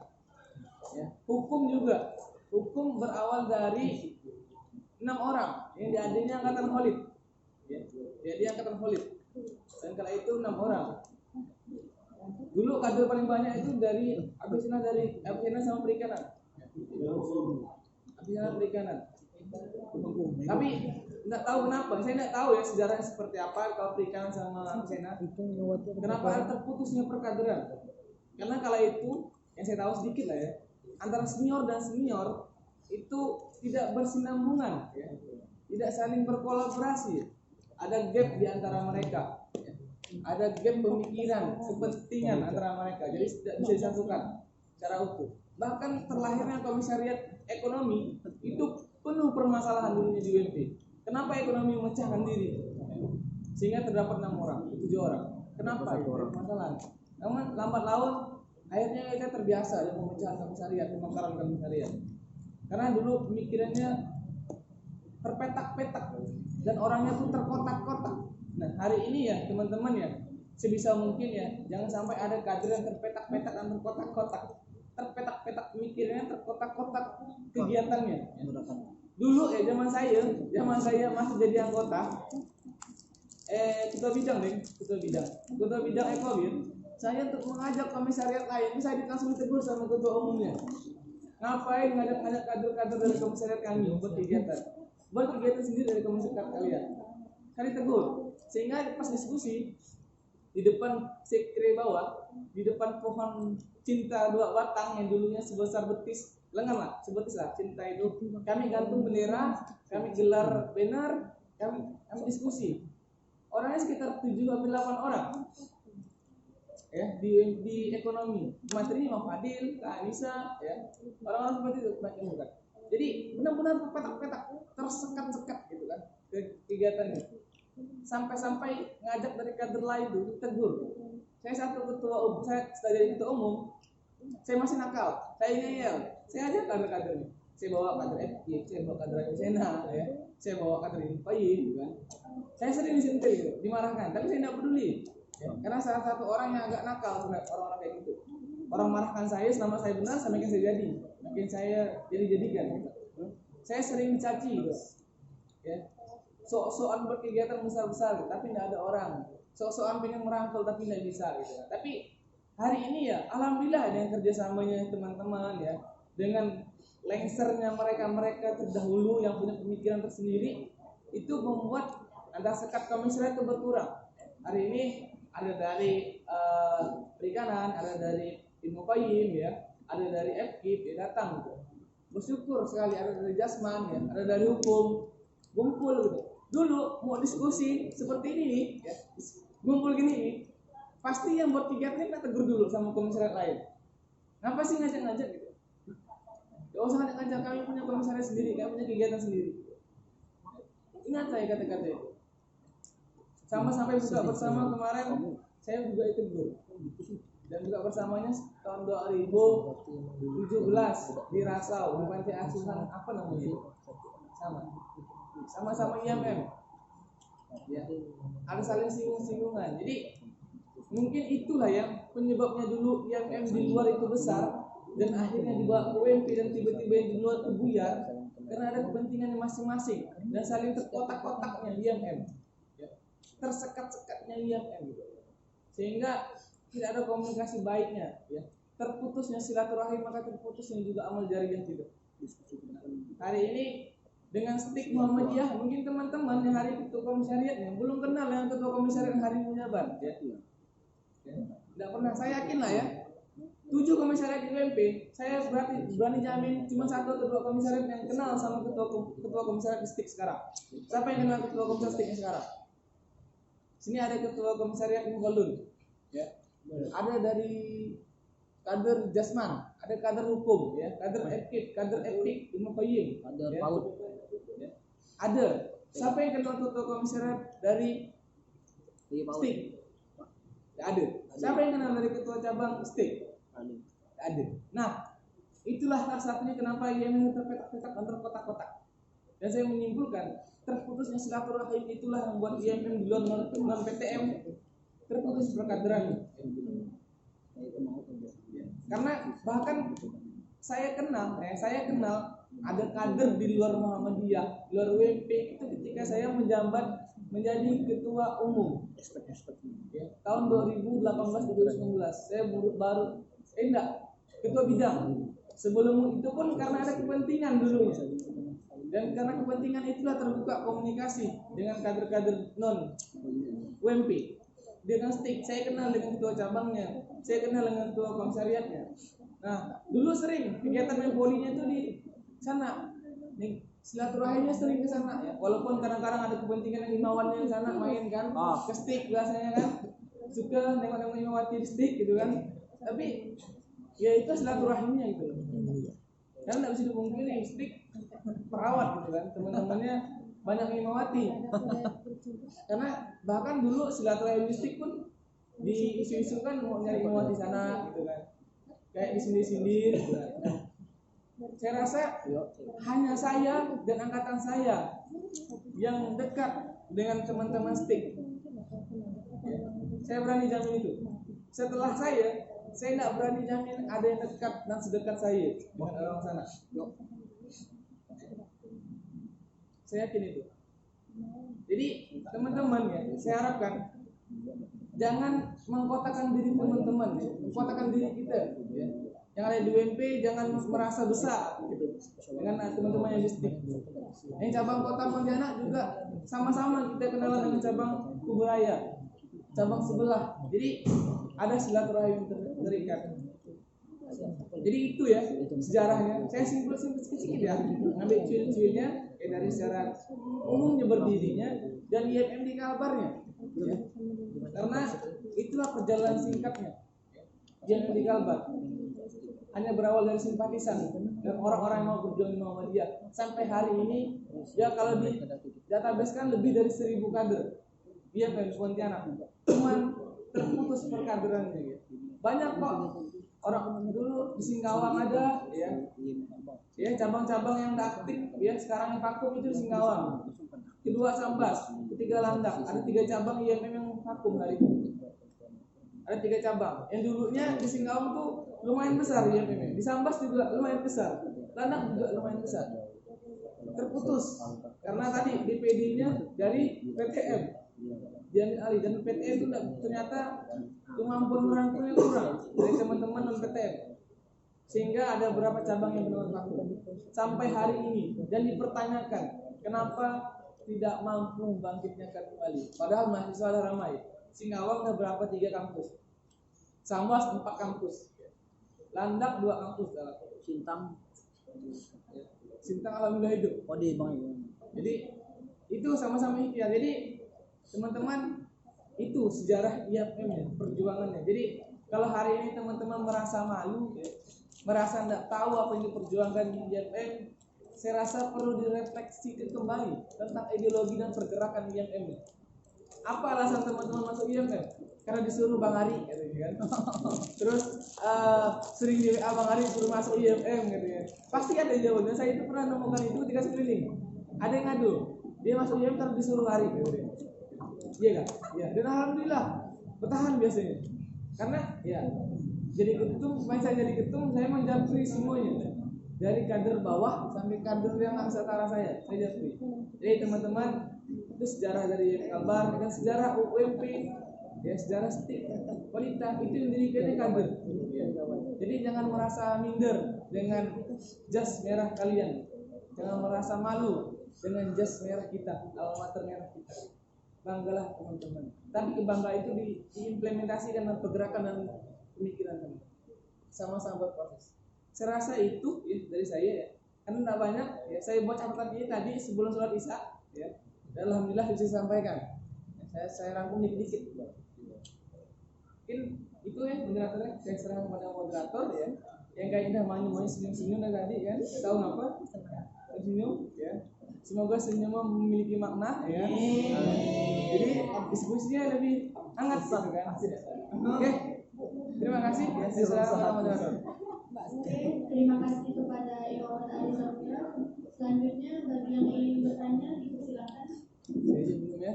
Ya. Hukum juga. Hukum berawal dari 6 orang yang diadanya angkatan Khalid. Ya, dia angkatan Khalid. Dan kala itu 6 orang. Dulu kader paling banyak itu dari Abisena sama perikanan. Abisena perikanan. Tapi nggak tahu kenapa. Saya nggak tahu ya sejarahnya seperti apa kalau perikanan sama Abisena. Kenapa ada terputusnya perkaderan? Karena kala itu yang saya tahu sedikit lah ya. Antara senior dan senior itu tidak bersinambungan, ya. Tidak saling berkolaborasi. Ada gap di antara mereka. Ada gap pemikiran, kepentingan antara mereka, jadi tidak bisa disatukan secara utuh. Bahkan terlahirnya komisariat ekonomi itu penuh permasalahan dulunya di UMP. Kenapa ekonomi memecahkan diri? Sehingga terdapat 6 orang, 7 orang. Kenapa? Permasalahan. Namun lambat laun akhirnya kita terbiasa dengan pemecahan komisariat, pemekaran komisariat. Karena dulu pemikirannya terpetak-petak dan orangnya pun terkotak-kotak. Nah, hari ini ya teman-teman ya, sebisa mungkin ya jangan sampai ada kader yang terpetak-petak dan terkotak-kotak. Terpetak-petak pemikirannya, terkotak-kotak kegiatannya. Dulu ya zaman saya masih jadi anggota ketua bidang Ekobir, saya untuk mengajak komisariat lain, saya langsung ditegur sama ketua umumnya. Ngapain ngajak kader-kader dari komisariat kami buat kegiatan sendiri dari komisariat kalian? Kali tegur, sehingga pas diskusi di depan sekre bawah, di depan pohon cinta 2 batang yang dulunya sebesar betis lengan lah, sebetis lah cinta itu, kami gantung bendera, kami gelar banner, kami diskusi. Orangnya sekitar 7-8 orang, ya di ekonomi, materinya Bang Fadil, Kak Anissa, ya orang-orang seperti itu bukan. Jadi benar-benar petak-petak, tersekat-sekat gitu kan kegiatannya. Sampai-sampai ngajak dari kader lain itu tegur. Saya satu ketua umum, saya sebagai ketua umum, saya masih nakal, saya ngeyel, saya ajak kader-kadernya. Saya bawa kader FG, saya bawa kader Abisena, ya, saya bawa kader Inpai, gitu kan. Saya sering disentil gitu, dimarahkan, tapi saya tidak peduli. Ya, karena salah satu orang yang agak nakal sebenarnya orang-orang kayak gitu. Orang marahkan saya selama saya benar, saya makin saya jadi, makin saya jadikan. Saya sering dicaci gitu. Ya. Sok-sokan berkegiatan besar-besar, tapi tidak ada orang. Sok-sokan pengen merangkul tapi tidak bisa gitu. Tapi hari ini ya, alhamdulillah ada yang kerjasamanya teman-teman ya, dengan lengsernya mereka terdahulu yang punya pemikiran tersendiri, itu membuat antara sekat komisaris itu berkurang. Hari ini ada dari perikanan, ada dari Ibnu Qayyim ya, ada dari FKIP ya datang gitu. Bersyukur sekali ada dari Jasman ya, ada dari hukum, ngumpul gitu. Dulu mau diskusi seperti ini nih, ya, ngumpul gini nih, pasti yang buat kegiatan ini kita tegur dulu sama komisaris lain. Ngapa sih ngajak-ngajak gitu? Gak usah ngajak-ngajak, kami punya komisaris sendiri, kami punya kegiatan sendiri. Ingat saya kata-kata itu. Sampai buka bersama kemarin, saya juga ikut dulu. Dan buka bersamanya tahun 2017 di Rasau, di Pantai Asuhan apa namanya? Sama-sama IMM. Ya. Ada saling singgung-singgungan. Jadi mungkin itulah yang penyebabnya dulu IMM di luar itu besar dan akhirnya dibawa ke UMP dan tiba-tiba yang di luar itu buyar karena ada kepentingannya masing-masing dan saling terkotak-kotaknya IMM. Ya. Tersekat-sekatnya IMM gitu. Sehingga tidak ada komunikasi baiknya, ya. Terputusnya silaturahim maka terputusnya juga amal jariyah juga. Hari ini dengan stik Muhammadiyah mungkin teman-teman yang hari ketua komisariatnya belum kenal dengan ketua komisariat hari Munyaban, ya. Tidak pernah, saya yakin lah ya. 7 komisariat di UMP, saya berani jamin cuma 1 atau 2 komisariat yang kenal sama ketua komisariat di stik sekarang. Siapa yang kenal ketua komisariat stiknya sekarang? Sini ada ketua komisariat Mughallun, ya. Ada dari kader Jasman, ada kader hukum, ya, kader etik, kader etik Ibnu Qayyim, Kader ya. PAUD. Ya. Ada. Siapa yang kenal ketua komisariat dari STIK? Ya, ada. Siapa yang kenal dari ketua cabang STIK? Ada. Nah, itulah salah satunya kenapa IMM terpetak-petak dan terkotak-kotak. Dan saya menyimpulkan terputusnya silaturahim itulah yang membuat IMM di luar PTM terputus perkaderan. Karena bahkan saya kenal ada kader di luar Muhammadiyah, di luar UMP itu ketika saya menjabat menjadi ketua umum ya, tahun 2018-2019 saya baru ketua bidang. Sebelum itu pun karena ada kepentingan dulunya. Dan karena kepentingan itulah terbuka komunikasi dengan kader-kader non UMP. Dengan STIK, saya kenal dengan ketua cabangnya, saya kenal dengan ketua komisariatnya. Nah, dulu sering kegiatan membolinya itu di sana. Nih, silaturahimnya sering ke sana ya. Walaupun kadang-kadang ada kepentingan yang imawannya di sana main kan, ke STIK biasanya kan. Suka nengok-nengok imawati di STIK gitu kan. Tapi ya itu silaturahimnya gitu. Karena enggak bisa dipungkiri STIK perawat gitu kan. Teman-temannya banyak imawati. Karena bahkan dulu silaturahim mistik pun di isu-isu kan mau nyari imawati sana gitu kan, kayak disindir-sindir gitu kan. Saya rasa hanya saya dan angkatan saya yang dekat dengan teman-teman STIK. Saya berani jamin itu. Setelah saya tidak berani jamin ada yang dekat dan sedekat saya dengan orang sana. Saya yakin itu. Jadi teman-teman ya, saya harapkan jangan mengkotakkan diri teman-teman, ya. Mengkotakkan diri kita. Ya. Yang ada di UMP jangan merasa besar gitu. Dengan teman-teman yang di STIK. Yang cabang Kota Pontianak juga sama-sama kita kenalan dengan cabang Kuburaya, cabang sebelah. Jadi ada silaturahim terikat. Jadi itu ya sejarahnya. Saya simpul sedikit ya, ngambil cuil-cuilnya dari secara umumnya berdirinya dan IMM di Kalbarnya. Ya. Karena itulah perjalanan singkatnya. IMM di Kalbar hanya berawal dari simpatisan dan orang-orang yang mau berjuang di Muhammadiyah. Sampai hari ini ya kalau di database kan lebih dari 1000 kader IMM di Pontianak. Cuman terputus perkaderannya ya. Banyak kok orang dulu di Singkawang ada ya cabang-cabang yang aktif ya, sekarang yang vakum itu di Singkawang. Kedua Sambas, ketiga Landak, ada 3 cabang IMM yang vakum hari ini. ada 3 cabang. Yang dulunya di Singkawang tuh lumayan besar ya, di Sambas juga lumayan besar, Landak juga lumayan besar. Terputus karena tadi DPD-nya dari PTM Diambil alih, dan PTM itu ternyata kemampuan merangkulnya kurang dari teman-teman non PTM, sehingga ada beberapa cabang yang benar vakum sampai hari ini, dan dipertanyakan kenapa tidak mampu membangkitnya kembali. Padahal mahasiswa ada ramai. Singkawang udah berapa 3 kampus, Sambas 4 kampus, Landak 2 kampus, Sintang alhamdulillah hidup. Jadi itu sama-sama ikhtiar. Jadi teman-teman, itu sejarah IFM, perjuangannya. Jadi kalau hari ini teman-teman merasa malu, merasa tidak tahu apa yang diperjuangkan di IFM, saya rasa perlu direfleksikan kembali tentang ideologi dan pergerakan IFM. Apa alasan teman-teman masuk IFM? Karena disuruh Bang Ari, kan? Terus sering di WA Bang Ari suruh masuk IFM, gitu ya. Pasti ada jawabannya. Saya itu pernah nemukan itu ketika sekeliling. Ada yang ngadu, dia masuk IFM karena disuruh Ari, gitu ya. Iya kan? Ya. Dan alhamdulillah bertahan biasanya. Karena ya jadi ketum, saya jadi ketum, saya menjapri semuanya. Dari kader bawah sampai kader yang setara saya japri. Jadi teman-teman, itu sejarah dari Kalbar dengan sejarah UMP, ya sejarah STIK, Polita itu yang didirikannya kader. Jadi jangan merasa minder dengan jas merah kalian, jangan merasa malu dengan jas merah kita, alma mater merah kita. Banggalah teman-teman. Tapi kebanggaan itu diimplementasikan dalam pergerakan dan pemikiran teman. Sama-sama berproses. Saya rasa itu ya, dari saya ya. Karena tidak banyak ya, saya buat catatan ini tadi sebelum sholat Isya ya. Dan alhamdulillah bisa sampaikan. Ya, saya rangkum dikit-dikit. Mungkin itu ya moderatornya, saya serahkan kepada moderator ya. Yang kayaknya main-main senyum-senyum tadi kan. Tahu ngapa? Senyum ya. Semoga senyumnya memiliki makna ya. Jadi diskusinya lebih hangat gitu kan. Oke. Terima kasih ya, saya serahkan kepada moderator. Oke, terima kasih kepada Iwan Alizafia. Selanjutnya bagi yang ingin bertanya dipersilakan. Saya izin dulu ya.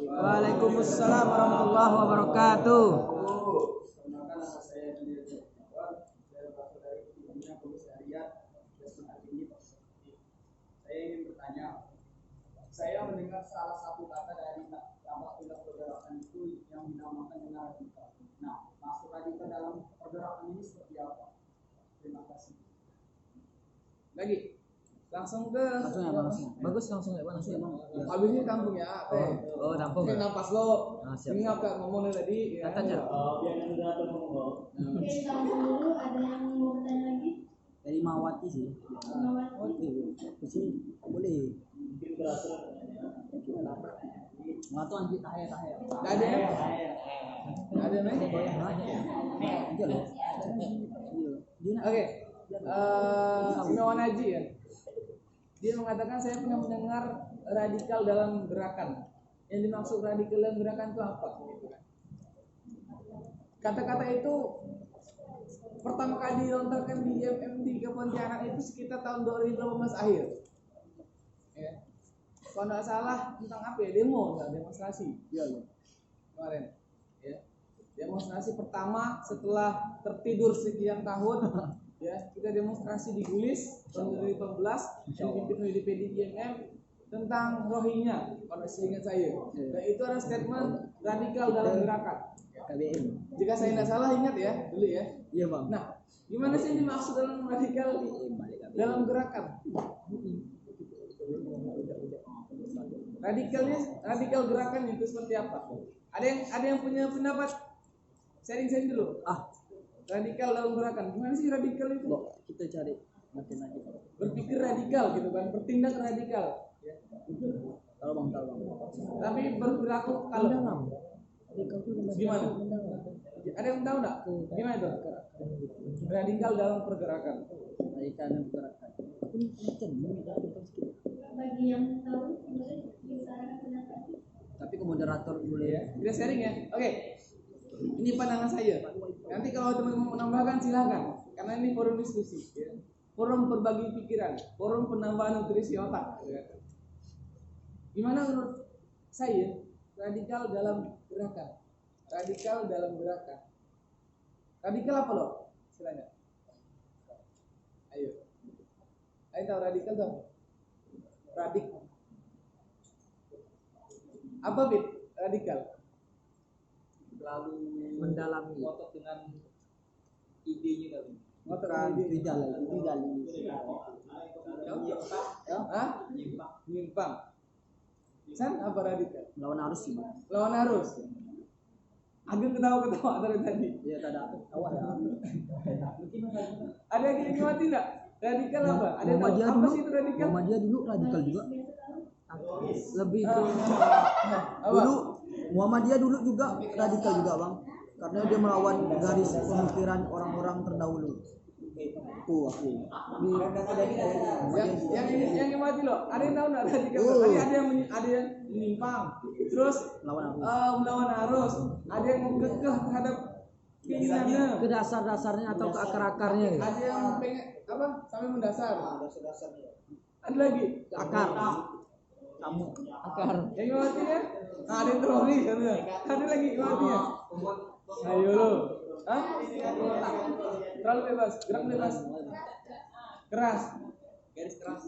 Waalaikumsalam warahmatullahi wabarakatuh. Saya ingin bertanya, saya mendengar salah satu kata dari dampak tindak pergerakan itu yang dinamakan dengan radikal. Nah, masuk radikal dalam pergerakan ini seperti apa? Terima kasih. Lagi langsung ke Bagus langsung ya, langsung ya. habis ini kampung ya. Oh, tampung. Oke, napas lo. Siap. Ingat Kak ngomongnya tadi ya. Kata aja. Oke, langsung dulu. Ada yang mau bertanya lagi? Dari Mawati sih. Mawati. Sini boleh. Ngatu anjir tahe. Enggak ada ya? Enggak ada nih. Aja loh. Oke. Simawan Haji ya. Dia mengatakan saya pernah mendengar radikal dalam gerakan. Yang dimaksud radikal dalam gerakan itu apa? Gitu kan. Kata-kata itu pertama kali dilontarkan di IFM di Pontianak itu sekitar tahun 2018 akhir. Ya. Kalau nggak salah tentang apa ya, demonstrasi. Iya. Kemarin. Ya. Demonstrasi pertama setelah tertidur sekian tahun. Ya, kita demonstrasi di Gulis tahun 2018 yang dipimpin oleh DPD IMM tentang Rohingya, kalau seingat saya. Dan itu ada statement radikal dalam gerakan. KBM. Jika saya tidak salah ingat ya dulu ya. Iya bang. Nah, gimana sih yang dimaksud dalam radikal dalam gerakan? Radikal gerakan itu seperti apa? Ada yang punya pendapat? Sharing dulu. Radikal dalam gerakan. Gimana sih radikal itu? Kita cari matematik. Berpikir radikal gitu kan, bertindak radikal. Ya. Kalau bang. Tapi berperilaku kalem. Gimana? Ada yang tahu enggak? Gimana itu? Radikal dalam pergerakan. Radikal dalam pergerakan. Bagi yang tahu boleh disarankan pendapat. Tapi ke moderator boleh ya. Kita sharing ya. Oke. Ini pandangan saya. Nanti kalau teman-teman mau menambahkan silahkan. Karena ini forum diskusi. Ya. Forum berbagi pikiran. Forum penambahan nutrisi otak. Ya. Gimana menurut saya? radikal dalam gerakan. Radikal dalam gerakan. Radikal apa loh? Istilahnya. Ayo tahu radikal tuh? Radik. Apa bit? Radikal. Lalu Mendalami. ngotot dengan idenya kali. Bukan Tidak. Hah? Nyimpang. San apa radikal? Melawan arus sih. Lawan arus. Agak ketawa-ketawa dari tadi. Ya ada awal ya. Ada yang ngikutin tidak? Radikal apa? Ada tahu? Muhammadiyah Apa dulu. sih itu radikal? Muhammadiyah dulu radikal juga. Lebih ke Apa? dulu Muhammadiyah dulu juga radikal juga bang, karena dia melawan garis pemikiran orang-orang terdahulu. Tuh aku. Yang ngikutin loh. Ada yang tahu nggak radikal? Tadi ada yang menyimpang. Terus melawan arus. Ada yang kekeh terhadap keinginannya. Ke dasar-dasarnya atau ke akar-akarnya gitu. Ada yang pengen apa? Sampai mendasar. Ada lagi Akar. Kamu akar. yang ngikutin ya? Nah, ada yang teroris katanya. Ada lagi ngikutin ya? Ayo lo. Hah? Terlalu bebas, gerak bebas. Keras. Garis keras.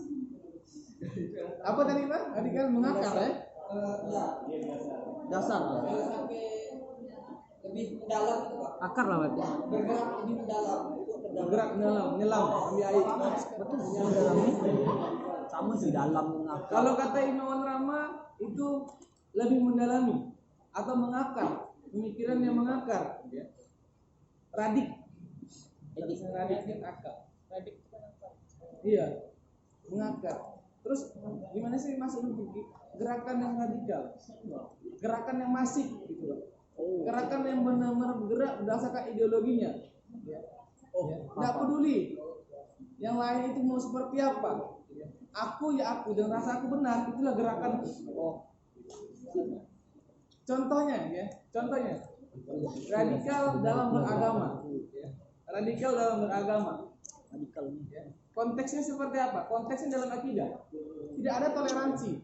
Apa tadi Pak? Tadi kan mengakar ya? Dasar. Lebih mendalam itu Pak. Akar lah berarti. Bergerak lebih mendalam. Bergerak menyelam, ambil air. Betul sih dalam. Sama sih dalam mengakar. Kalau kata Imawan Rama itu lebih mendalami atau mengakar, pemikiran yang mengakar. Ya. Radik. Radik yang akar. Radik itu kan apa? Iya, mengakar. Terus gimana sih maksudnya gerakan yang radikal? Gerakan yang masif gitu loh. Gerakan yang benar-benar bergerak berdasarkan ideologinya. Ya. Nggak peduli yang lain itu mau seperti apa. Aku ya aku dan rasa aku benar, itulah gerakan. Contohnya radikal dalam beragama. Radikal dalam beragama. Radikal. Konteksnya seperti apa? Konteksnya dalam akidah. Tidak ada toleransi.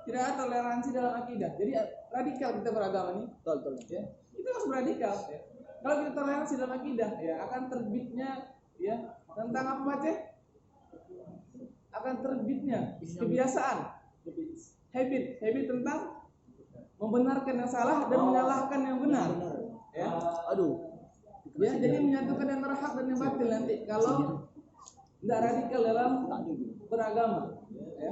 Tidak ada toleransi dalam akidah. Jadi radikal kita beragama nih. Betul. Ya. Itu harus radikal. Ya. Kalau kita toleransi dalam akidah, ya akan terbitnya ya tentang apa aja? Akan terbitnya kebiasaan, habit tentang membenarkan yang salah dan menyalahkan yang benar. Ya. Aduh. Ya, jadi menyatukan yang hak dan yang batil nanti kalau tidak radikal dalam beragama. Ya.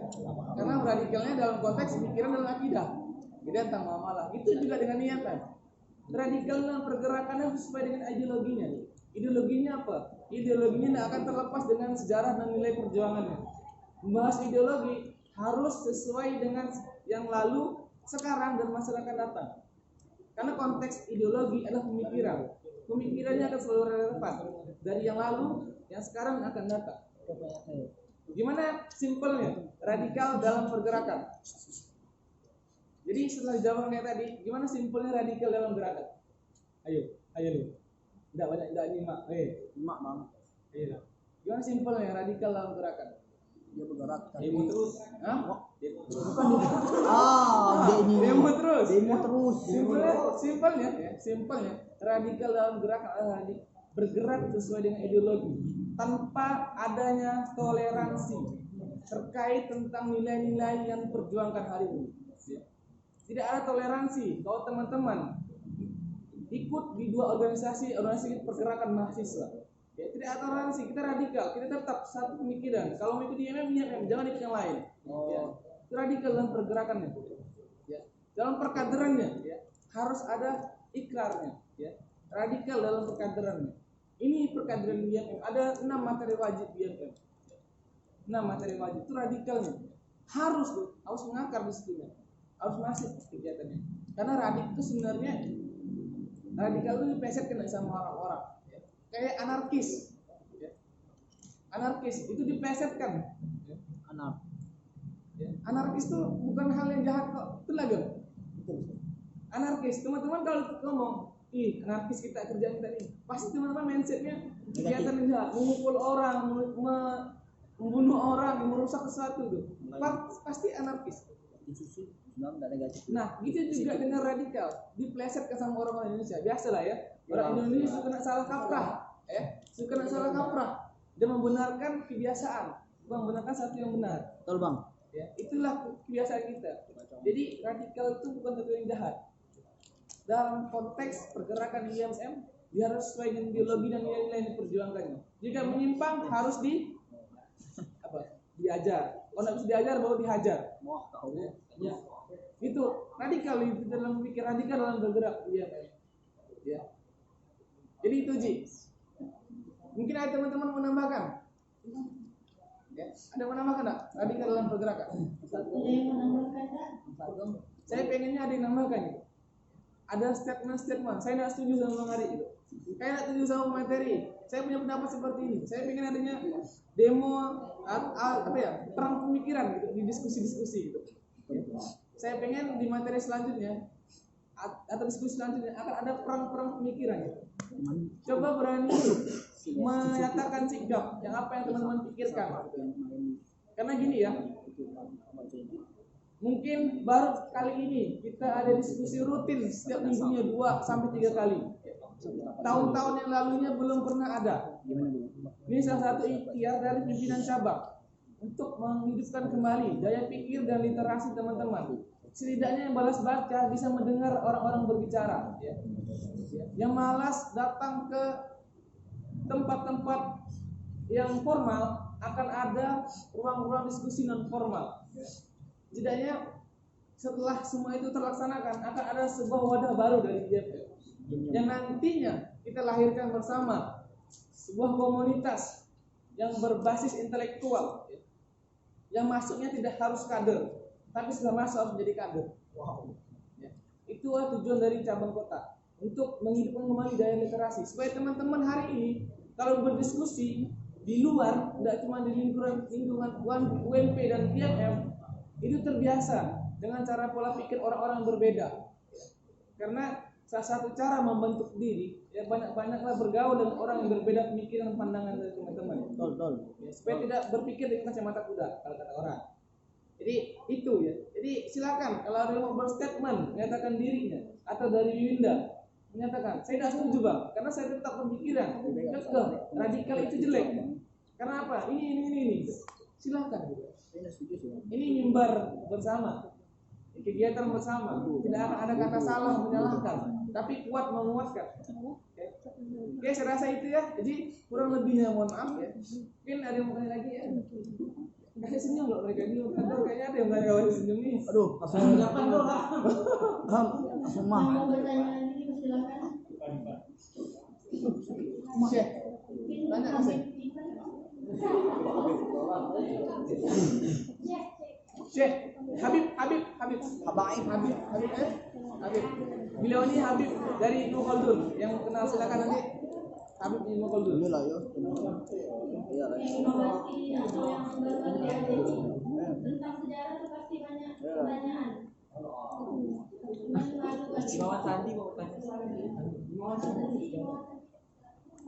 Karena radikalnya dalam konteks pikiran dalam akidah. Jadi tentang muamalah. Itu juga dengan niatan. Radikal dalam pergerakannya sesuai dengan ideologinya. Ideologinya apa? Ideologinya tidak akan terlepas dengan sejarah dan nilai perjuangannya. Membahas ideologi harus sesuai dengan yang lalu, sekarang, dan masa akan datang. Karena konteks ideologi adalah pemikiran. Pemikirannya akan selalu relevan dari yang lalu, yang sekarang akan datang. Gimana simpelnya radikal dalam pergerakan? Jadi setelah jawabannya tadi, gimana simpelnya radikal dalam gerakan? Ayo lu. Tidak banyak, tidak nyimak. Mak bang. Ayo. Gimana simpelnya radikal dalam gerakan? Dia bergerak. Demo terus. Hah? Bukan Demo terus. Demo terus. Simpelnya radikal dalam gerakan adalah bergerak sesuai dengan ideologi tanpa adanya toleransi terkait tentang nilai-nilai yang diperjuangkan hari ini. Tidak ada toleransi kalau teman-teman ikut di dua organisasi pergerakan mahasiswa. Ya, tidak ada toleransi, kita radikal, kita tetap satu pemikiran. Kalau mengikuti IMM, jangan ikut yang lain. Ya. Radikal dalam pergerakannya. Ya. Dalam perkaderannya, ya, harus ada ikrarnya. Ya. Radikal dalam perkaderannya. Ini perkaderan IMM, ada 6 materi wajib IMM. 6 materi wajib itu radikalnya. Harus mengakar di situ. Harus masif kegiatannya. Karena radikal itu sebenarnya radikal itu dipesetkan sama orang-orang. Kayak anarkis. Anarkis itu dipesetkan. Anarkis itu bukan hal yang jahat kok. Itu lagi. Anarkis, teman-teman kalau ngomong, anarkis kita kerjaan kita ini, pasti teman-teman mindsetnya kegiatan yang jahat, memukul orang, membunuh orang, merusak sesuatu itu. Pasti anarkis. Islam dan negatif. Nah, gitu juga dengan radikal, diplesetkan sama orang-orang Indonesia. Biasalah ya, orang Indonesia suka kena salah kaprah, suka kena salah kaprah dan membenarkan kebiasaan, bukan membenarkan satu yang benar. Betul bang. Ya, itulah kebiasaan kita. Jadi radikal itu bukan sesuatu yang jahat. Dalam konteks pergerakan IMM, dia harus sesuai dengan ideologi dan nilai-nilai yang diperjuangkannya. Jika menyimpang harus diajar. Kalau nggak bisa diajar baru dihajar. Wah, tahu. Ya. Itu radikal itu dalam pikir radikal dalam bergerak IMM. Ya. Jadi itu Ji. Mungkin ada teman-teman menambahkan. Ya, ada menambahkan enggak? Radikal dalam pergerakan. Ada yang menambahkan tak? Saya pengennya ada yang nambahkan gitu. Ada statement. Saya tidak setuju sama Bang Ari gitu. Saya tidak setuju sama materi. Saya punya pendapat seperti ini. Saya pengen adanya demo perang pemikiran gitu di diskusi-diskusi gitu. Ya. Saya pengen di materi selanjutnya atau diskusi selanjutnya akan ada perang-perang pemikiran gitu. Coba berani menyatakan sikap yang apa yang teman-teman pikirkan. Karena gini ya, mungkin baru kali ini kita ada diskusi rutin setiap minggunya 2-3 kali. Tahun-tahun yang lalunya belum pernah ada. Ini salah satu ikhtiar dari pimpinan cabang untuk menghidupkan kembali daya pikir dan literasi teman-teman. Setidaknya yang balas baca bisa mendengar orang-orang berbicara. Yang malas datang ke tempat-tempat yang formal akan ada ruang-ruang diskusi non formal. Setidaknya setelah semua itu terlaksanakan akan ada sebuah wadah baru dari IMM yang nantinya kita lahirkan bersama sebuah komunitas yang berbasis intelektual yang masuknya tidak harus kader tapi setelah masuk harus menjadi kader. Itu tujuan dari cabang kota untuk menghidupkan kembali daya literasi supaya teman-teman hari ini kalau berdiskusi di luar tidak cuma di lingkungan UMP dan IMM itu terbiasa dengan cara pola pikir orang-orang berbeda. Karena salah satu cara membentuk diri ya banyak-banyaklah bergaul dengan orang yang berbeda pemikiran dan pandangan dari teman-teman. Betul. Ya, supaya tidak berpikir dengan kacamata kuda kalau kata orang. Jadi itu ya. Jadi silakan kalau ada yang mau berstatement menyatakan dirinya atau dari Yunda menyatakan saya tidak setuju bang karena saya tetap berpikiran radikal itu jelek. Karena apa? Ini. Silakan gitu. Ini mimbar bersama, kegiatan bersama. Tidak akan ada kata salah menyalahkan, tapi kuat menguatkan. Oke, saya rasa itu ya. Jadi kurang lebihnya mohon maaf ya. Mungkin ada yang mau tanya lagi ya. Kasih senyum loh mereka ini. Kayaknya ada yang nggak senyum nih. Aduh, langsung Silakan tuh. langsung mah. Mau bertanya lagi silakan. Tanya kasih. Syekh Habib. Beliau ini Habib dari Ibnu Khaldun yang kenal silakan nanti. Habib Ibnu Khaldun. Inilah ya. Iya. Inovasi atau yang berbagai tentang sejarah itu pasti banyak pertanyaan. Imawan Sandi mau tanya.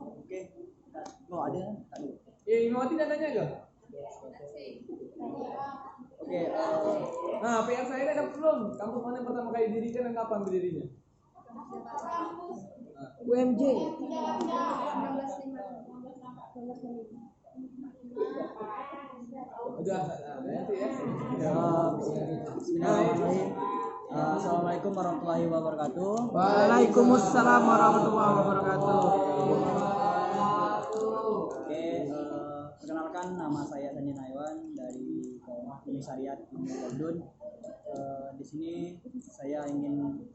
Oke. Oh, ada. Ya, Imawati tidak tanya enggak? Oke, Nah, PR saya ini ada belum? Kampus mana yang pertama kali didirikan dan kapan berdirinya? UMJ. Udah, nanti ya. Bismillahirrahmanirrahim. Assalamualaikum warahmatullahi wabarakatuh. Waalaikumsalam warahmatullahi wabarakatuh. Oke, perkenalkan nama saya Sandi Naiwan dari Komisariat Ibnu Khaldun. Di sini saya ingin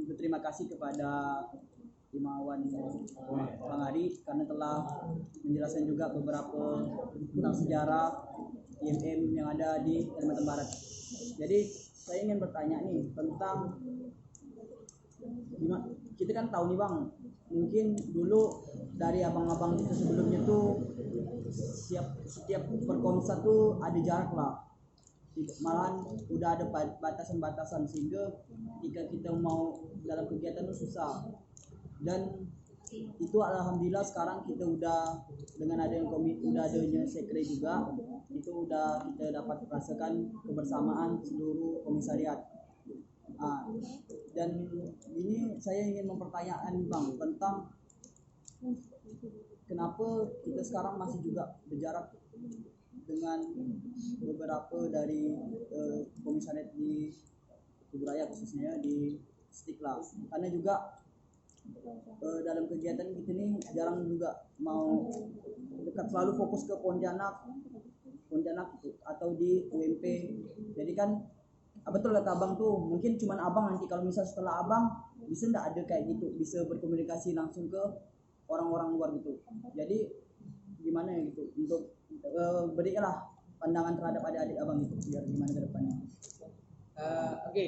berterima kasih kepada Imawan Bang Ari karena telah menjelaskan juga beberapa tentang sejarah IMM yang ada di Kalimantan Barat. Jadi saya ingin bertanya nih tentang kita kan tahu nih Bang, mungkin dulu dari abang-abang kita sebelumnya tuh setiap berkonser tuh ada jarak lah, malahan udah ada batasan-batasan sehingga jika kita mau dalam kegiatan tuh susah. Dan itu alhamdulillah sekarang kita udah dengan adanya sekre juga, itu udah kita dapat merasakan kebersamaan seluruh komisariat. Dan ini saya ingin mempertanyakan Bang tentang kenapa kita sekarang masih juga berjarak dengan beberapa dari komisariat di Kuburaya, khususnya di Istiqlal, karena juga dalam kegiatan kita ini jarang juga mau dekat, selalu fokus ke Pontianak atau di UMP. Jadi kan betul kata abang tuh, mungkin cuman abang nanti kalau misal setelah abang bisa nggak ada kayak gitu, bisa berkomunikasi langsung ke orang-orang luar gitu. Jadi gimana ya gitu untuk berilah pandangan terhadap adik-adik abang itu biar gimana ke depannya. Oke.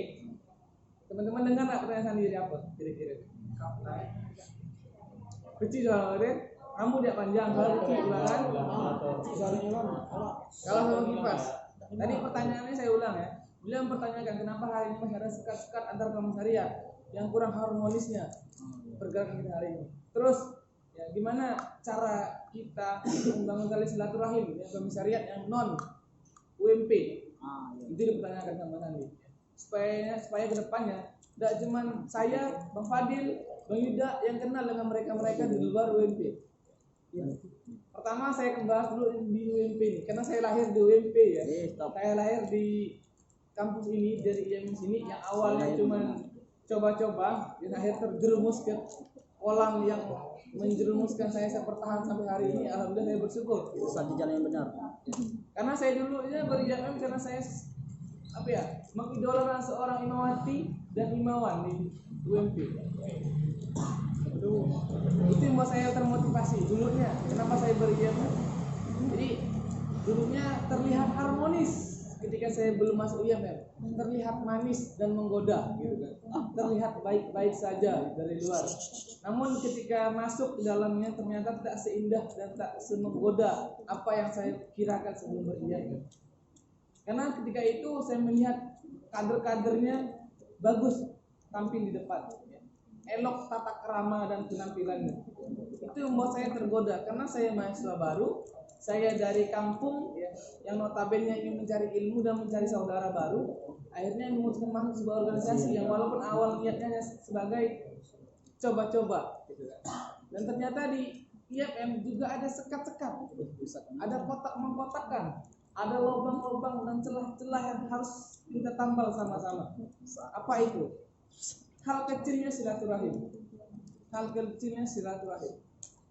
Teman-teman dengar nggak pertanyaan sendiri apa kira-kira? Kecil soalnya, kamu dia panjang kalau kecil ulangan. Kalau sama kipas. Tadi pertanyaannya saya ulang ya. Beliau mempertanyakan kenapa hari ini masih ada sekat-sekat antar komisariat yang kurang harmonisnya pergerakan kita hari ini. Terus ya gimana cara kita membangun tali silaturahim yang komisariat yang non UMP? Itu dipertanyakan sama Sandi. Supaya kedepannya tidak cuma saya, Bang Fadil, Bang Yuda yang kenal dengan mereka di luar UMP. Ya. Pertama saya membahas dulu di UMP ini, karena saya lahir di UMP ya. Saya lahir di kampus ini dari IMS ini yang awalnya cuma coba-coba, dan akhir terjerumus ke kolam yang menjerumuskan saya bertahan sampai hari ini. Alhamdulillah saya bersyukur. Itu satu jalan yang benar. Karena saya dulunya berijabah karena saya mengidolakan seorang imamati dan imawan di UMP. Itu yang membuat saya termotivasi dulunya. Kenapa saya berijabah? Jadi dulunya terlihat harmonis ketika saya belum masuk IMM, terlihat manis dan menggoda, gitu kan. Terlihat baik-baik saja dari luar. Namun ketika masuk ke dalamnya ternyata tidak seindah dan tak semenggoda apa yang saya kirakan sebelum berijabah. Karena ketika itu saya melihat kader-kadernya bagus tampil di depan, elok tata kerama dan penampilannya. Itu membuat saya tergoda karena saya mahasiswa baru, saya dari kampung ya, yang notabene ingin mencari ilmu dan mencari saudara baru, akhirnya memutuskan masuk sebuah organisasi yang walaupun awal niatnya sebagai coba-coba, dan ternyata di IFM juga ada sekat-sekat, ada kotak mengkotakkan, ada lubang-lubang dan celah-celah yang harus kita tambal sama-sama. Apa itu? Hal kecilnya silaturahim.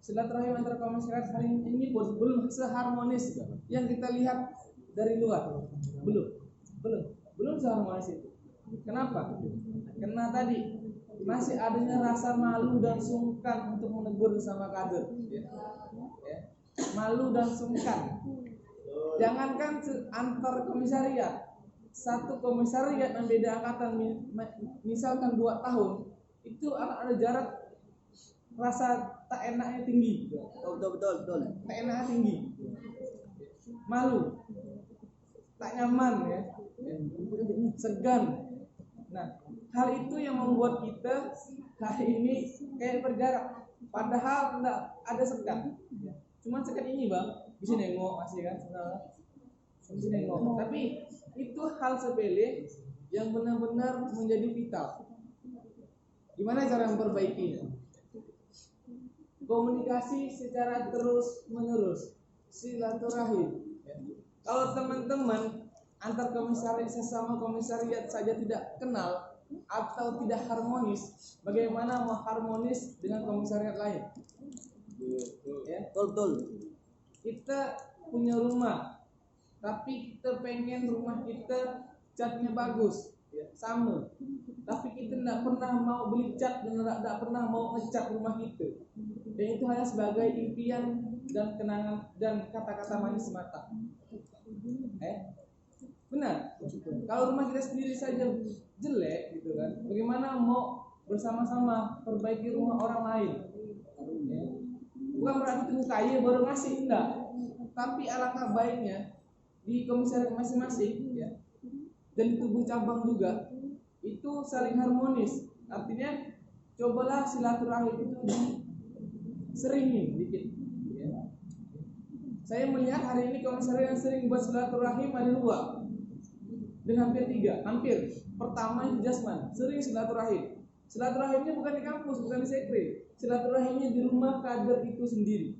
Silaturahim antara kaum masyarakat hari ini belum seharmonis yang kita lihat dari luar. Belum seharmonis itu. Kenapa? Karena tadi masih adanya rasa malu dan sungkan untuk menegur sama kader. Malu dan sungkan. Jangankan antar komisariat, satu komisariat yang beda angkatan misalkan 2 tahun, itu akan ada jarak rasa tak enaknya tinggi. Betul. Tak enaknya tinggi. Malu. Tak nyaman ya. Segan. Nah, hal itu yang membuat kita hari ini kayak berjarak. Padahal enggak ada sekat. Cuma sekat ini, Bang. Bisa nengok masih kan, bisa nengok. Tapi itu hal sepele yang benar-benar menjadi vital. Gimana cara memperbaikinya? Komunikasi secara terus menerus, silaturahim. Kalau teman-teman antar komisariat sesama komisariat saja tidak kenal atau tidak harmonis, bagaimana mau harmonis dengan komisariat lain? Ya, betul. Kita punya rumah, tapi kita pengen rumah kita catnya bagus, sama. Tapi kita tidak pernah mau beli cat dan tidak pernah mau ngecat rumah kita. Dan itu hanya sebagai impian dan kenangan dan kata-kata manis semata. Benar. Kalau rumah kita sendiri saja jelek, gitu kan? Bagaimana mau bersama-sama perbaiki rumah orang lain? Bukan berarti tunggu kaya baru ngasih, enggak. Tapi alangkah baiknya di komisariat masing-masing ya, dan di tubuh cabang juga itu saling harmonis. Artinya cobalah silaturahim itu sering nih dikit. Ya. Saya melihat hari ini komisaris yang sering buat silaturahim ada 2 dan hampir 3. Pertama itu Jasman, sering silaturahim. Silaturahimnya bukan di kampus, bukan di sekre. Silaturahimnya di rumah kader itu sendiri.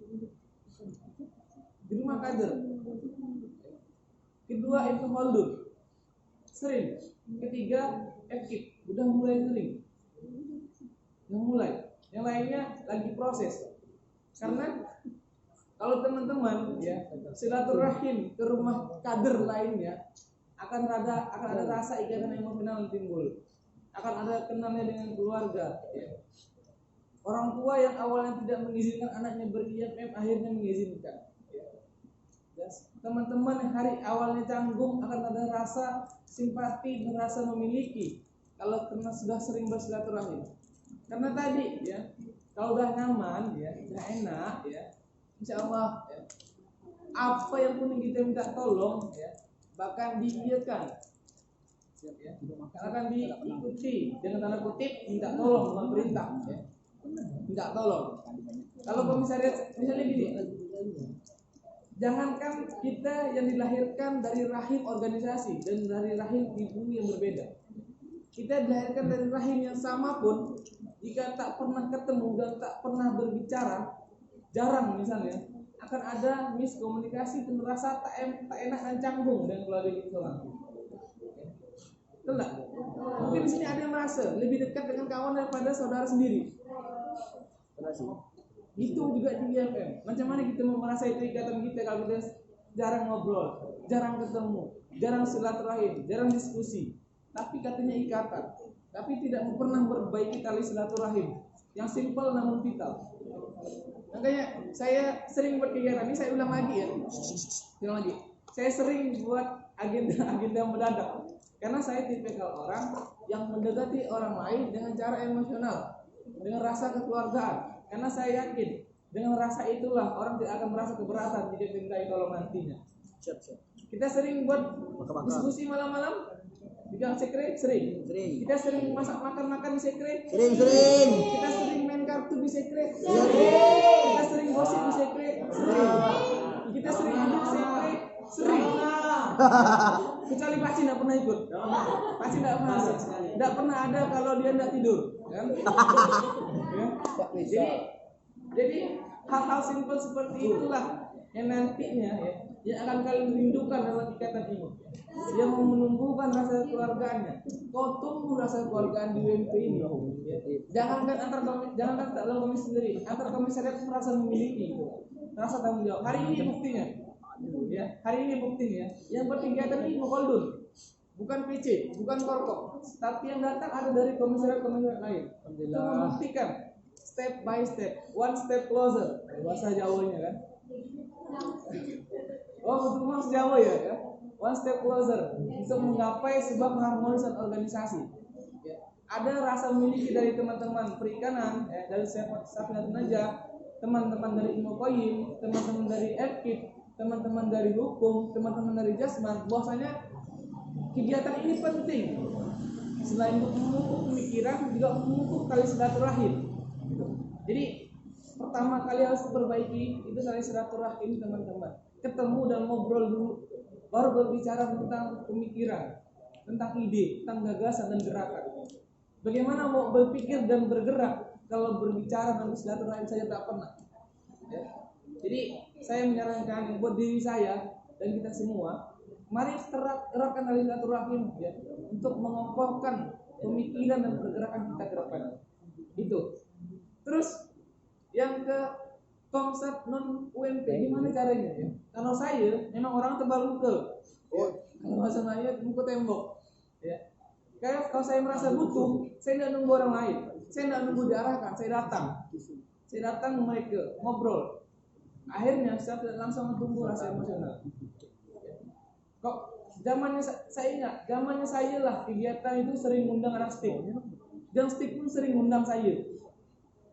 Di rumah kader. Kedua itu Holdun, sering. Ketiga Ekip, udah mulai sering. Yang lainnya lagi proses. Karena kalau teman-teman ya silaturahim ke rumah kader lainnya akan ada rasa ikatan emosional yang timbul. Akan ada kenalnya dengan keluarga. Ya. Orang tua yang awalnya tidak mengizinkan anaknya ber-IMM akhirnya mengizinkan. Ya. Teman-teman yang hari awalnya canggung akan ada rasa simpati dan rasa memiliki kalau sudah sering bersilaturahim. Karena tadi ya kalau udah nyaman ya, udah enak ya, insya Allah ya, apa yang pun kita minta tolong ya, bahkan diiyakan ya, akan diikuti dengan tanda kutip minta tolong bukan perintah ya. Minta tolong. Kalau komisariat misalnya gini, jangankan kita yang dilahirkan dari rahim organisasi dan dari rahim ibu yang berbeda, kita dilahirkan dari rahim yang sama pun jika tak pernah ketemu dan tak pernah berbicara, jarang misalnya akan ada miskomunikasi dan merasa tak enak dan canggung dengan keluarga kita seorang. Betul nggak? Mungkin di sini ada yang merasa lebih dekat dengan kawan daripada saudara sendiri. Itu juga di IMM. Macam mana kita mau merasa itu ikatan kita kalau kita jarang ngobrol, jarang ketemu, jarang silaturahim, jarang diskusi. Tapi katanya ikatan. Tapi tidak pernah memperbaiki tali silaturahim yang simpel namun vital. Makanya saya sering buat kegiatan ini, saya ulang lagi ya. Saya sering buat agenda mendadak. Karena saya tipikal orang yang mendekati orang lain dengan cara emosional, dengan rasa kekeluargaan. Karena saya yakin dengan rasa itulah orang tidak akan merasa keberatan jika dimintai tolong nantinya. Kita sering buat diskusi malam-malam di gang sekre, sering. Kita sering masak makan di sekre, sering. Kita sering main kartu di sekre, sering. Kita sering gosip di sekre, sering. Kita sering hidup sekre, sering. Kecuali Pak Cina pernah ikut. Pak Cina tidak pernah ada kalau dia tidak tidur, kan? Ya. Jadi hal-hal simpel seperti itulah yang nantinya ya, yang akan kalian rindukan dalam ikatan ini. Dia mau menumbuhkan rasa kekeluargaannya. Kau tumbuh rasa kekeluargaan di UMP ini. Jangankan dalam komisi sendiri, antar komisariat merasa memiliki, rasa tanggung jawab. Hari ini buktinya. Ya, hari ini buktinya. Yang berkegiatan ini Mukoldun, bukan PC, bukan Korkom, tapi yang datang ada dari komisariat-komisariat lain. Itu membuktikan step by step, one step closer, bahasa Jawanya kan. Oh, betul bahasa Jawa ya kan? One step closer untuk menggapai sebuah keharmonisan organisasi. Ya. Ada rasa memiliki dari teman-teman perikanan, dari Safinatun Najah, teman-teman dari Ilmu Qayyim, teman-teman dari Ekip, teman-teman dari hukum, teman-teman dari Jasman, bahwasanya kegiatan ini penting. Selain untuk memupuk pemikiran, juga memupuk tali silaturahim. Jadi pertama kali harus diperbaiki itu tali silaturahim teman-teman. Ketemu dan ngobrol dulu, baru berbicara tentang pemikiran, tentang ide, tentang gagasan dan gerakan. Bagaimana mau berpikir dan bergerak kalau berbicara dan silaturahim saja tak pernah. Ya. Jadi saya menyarankan buat diri saya dan kita semua, mari eratkan tali silaturahim ya, untuk mengokohkan pemikiran dan pergerakan kita ke depan. Itu. Terus yang ke konsep non UMP gimana caranya ya? Kalau saya memang orang tebal muka. Ya. Kalau bahasa saya muka tembok. Ya. Kayak kalau saya merasa butuh, saya tidak nunggu orang lain. Saya tidak nunggu diarahkan, saya datang. Saya datang ke mereka, ngobrol. Akhirnya saya tidak langsung menunggu rasa emosional. Kok zamannya saya ingat, zamannya saya lah kegiatan itu sering undang anak STIK. Dan STIK pun sering undang saya.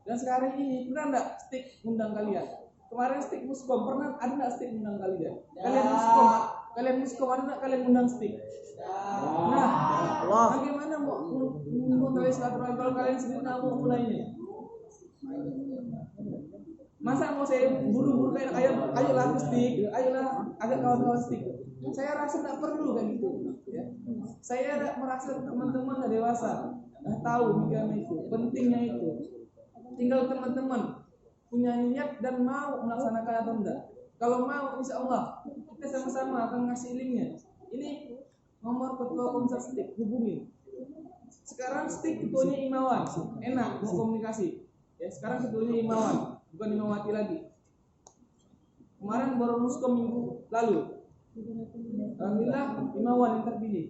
Dan sekarang ini pernah enggak STIK undang kalian? Kemarin STIK Muskom, pernah ada enggak STIK undang kalian? Kalian Muskom ada enggak kalian undang STIK? Nah, bagaimana mau tali silaturahim kalau kalian sendiri enggak mau mulainya? Masa mau saya buru-buru kayak ayolah ke stick, ayolah agak kawan-kawan stick. Saya rasa tidak perlu kayak gitu. Ya. Saya merasa teman-teman sudah dewasa, tahu mekanisme itu, pentingnya itu. Tinggal teman-teman punya niat dan mau melaksanakan atau enggak. Kalau mau, insya Allah kita sama-sama akan ngasih linknya. Ini nomor ketua Komsat stick, hubungi. Sekarang stick ketuanya Imawan, enak mau komunikasi. Ya, sekarang ketuanya Imawan, bukan Imawati lagi. Kemarin baru muskom minggu lalu. Alhamdulillah Imawan yang terpilih.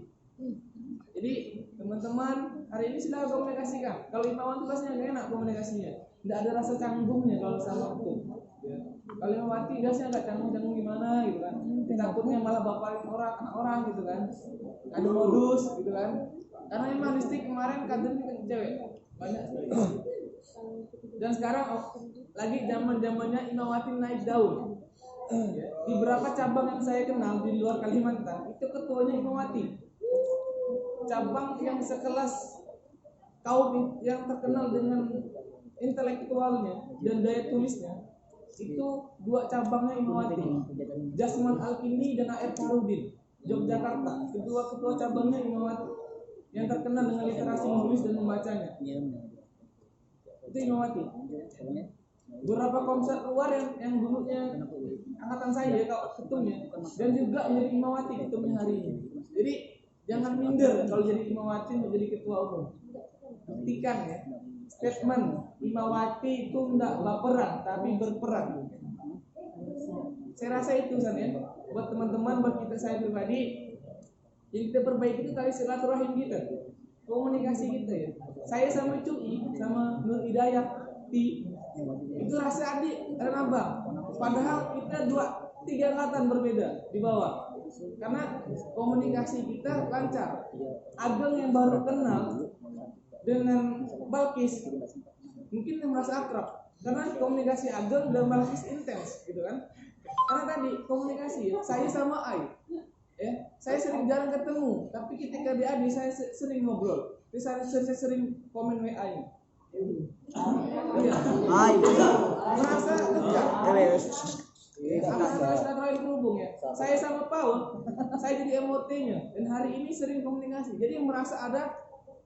Jadi teman-teman hari ini sudah komunikasikan. Kalau Imawan itu biasanya nggak enak komunikasinya, tidak ada rasa canggungnya kalau sama itu. Ya. Kalau Imawati biasanya nggak canggung gimana gitu kan. Takutnya malah baparin orang gitu kan. Ada modus gitu kan. Karena memang listrik kemarin kadernya kan cewek banyak. Dan sekarang lagi zamannya Imawati naik daun. Di beberapa cabang yang saya kenal di luar Kalimantan itu ketuanya Imawati. Cabang yang sekelas kaum yang terkenal dengan intelektualnya dan daya tulisnya itu dua cabangnya Imawati, Jasman Al-Kindi dan A.R. Farudin, Yogyakarta. Kedua ketua cabangnya Imawati yang terkenal dengan literasi menulis dan membacanya. Itu Imawati. Beberapa komsat luar yang dulunya angkatan saya ya kalau ketumnya dan juga menjadi Imawati ketumnya hari ini. Jadi jangan minder kalau jadi Imawati untuk jadi ketua umum. Buktikan ya. Statement Imawati itu tidak baperan tapi berperan. Saya rasa itu San ya. Buat teman-teman, buat kita saya pribadi, yang kita perbaiki itu tali silaturahim kita, komunikasi kita ya. Saya sama Cuy, sama Nur Hidayah, itu rasa adik dan abang. Padahal kita 2-3 angkatan berbeda di bawah. Karena komunikasi kita lancar. Ageng yang baru kenal dengan Balkis mungkin yang merasa akrab karena komunikasi Ageng dan Balkis intens gitu kan. Karena tadi komunikasi saya sama Ai ya, saya sering jarang ketemu tapi ketika di Adi saya sering ngobrol. Saya sering komen WA ini. Iya. Ai merasa dekat. Karena silaturahim terhubung ya. Saya sama Paul, saya jadi MOT-nya dan hari ini sering komunikasi. Jadi merasa ada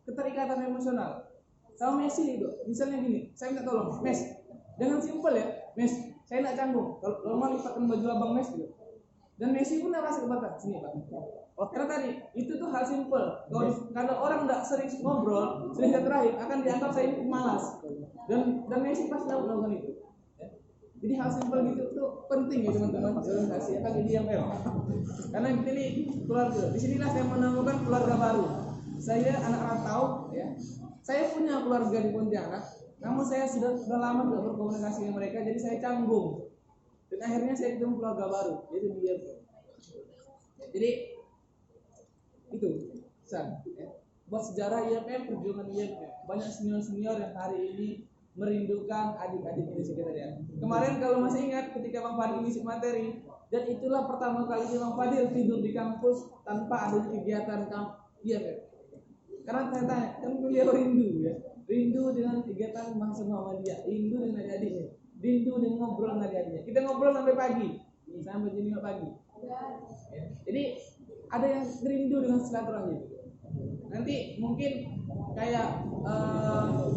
keterikatan emosional. Sama Messi itu, misalnya gini, saya minta tolong, Mes, dengan simpel ya, Mes, saya nak canggung. Kalau mau lipatkan baju abang Mes gitu. Dan Messi pun nggak rasa kebatas sini Pak. Karena tadi itu tuh hal simpel. Kalau orang nggak sering ngobrol, sering terakhir akan dianggap saya ini malas. Dan Messi pasti tahu melakukan itu. Jadi hal simpel gitu tuh penting ya teman-teman. Jangan kasih akan jadi yang karena ini keluarga. Disinilah saya menemukan keluarga baru. Saya anak rantau ya. Saya punya keluarga di Pontianak, namun saya sudah lama tidak berkomunikasi dengan mereka, jadi saya canggung. Dan akhirnya saya ketemu keluarga baru, jadi dia. Jadi itu, San. Ya. Buat sejarah IMM, perjuangan IMM, banyak senior-senior yang hari ini merindukan adik-adik Indonesia kita ya. Kemarin kalau masih ingat ketika Bang Fadil ngisi materi, dan itulah pertama kali Bang Fadil tidur di kampus tanpa ada kegiatan IMM. Karena saya tanya, kan beliau rindu ya, rindu dengan kegiatan mahasiswa Muhammadiyah, rindu dengan adik-adiknya, rindu dengan ngobrol dengan adik-adiknya. Kita ngobrol sampai pagi, sampai jam 5 pagi. Ya. Jadi ada yang rindu dengan silaturahim. Nanti mungkin kayak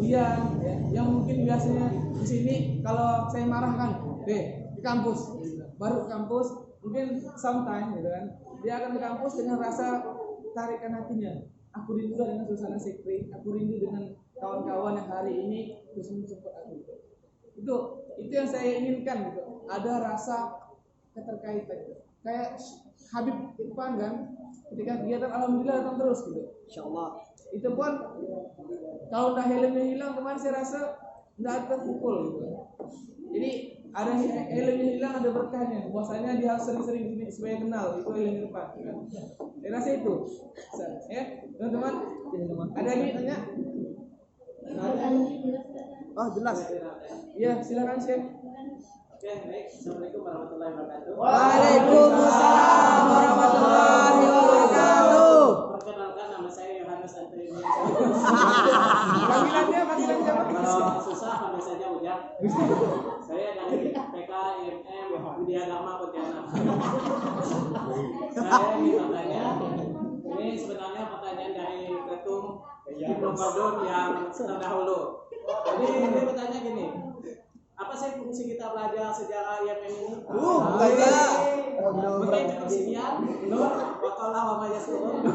dia ya, yang mungkin biasanya di sini kalau saya marahkan, deh di kampus, baru kampus, mungkin sometime gitu kan, dia akan ke kampus dengan rasa tarikan hatinya. Aku rindu dengan suasana sekre, aku rindu dengan kawan-kawan yang hari ini terus mensupport aku. Itu yang saya inginkan gitu. Ada rasa keterkaitan gitu. Kayak Habib Irfan kan, ketika kegiatan alhamdulillah datang terus gitu. Insyaallah. Itu pun kalau udah helmnya hilang kemarin saya rasa nggak terpukul gitu. Jadi ada helmnya hilang ada berkahnya. Bahwasanya dia harus sering-sering supaya kenal itu helm Irfan. Kan? Saya rasa itu. Ya, teman-teman. Ada lagi tanya? Oh jelas. Ya silakan Syekh. Oke, baik. Assalamualaikum warahmatullahi wabarakatuh. Waalaikumsalam warahmatullahi wabarakatuh. Perkenalkan nama saya Yohanes Antri Panggilan siapa? Kalau susah panggil saja Ujang. Saya dari PK IMM Widya Dharma Pontianak. Saya ingin bertanya, ini sebenarnya pertanyaan dari Ketum Ibnu Khaldun yang terdahulu. Jadi ini bertanya gini, apa sih fungsi kita belajar sejarah IMM ini? Mungkin cukup sekian. Waqallah wa mayasturun.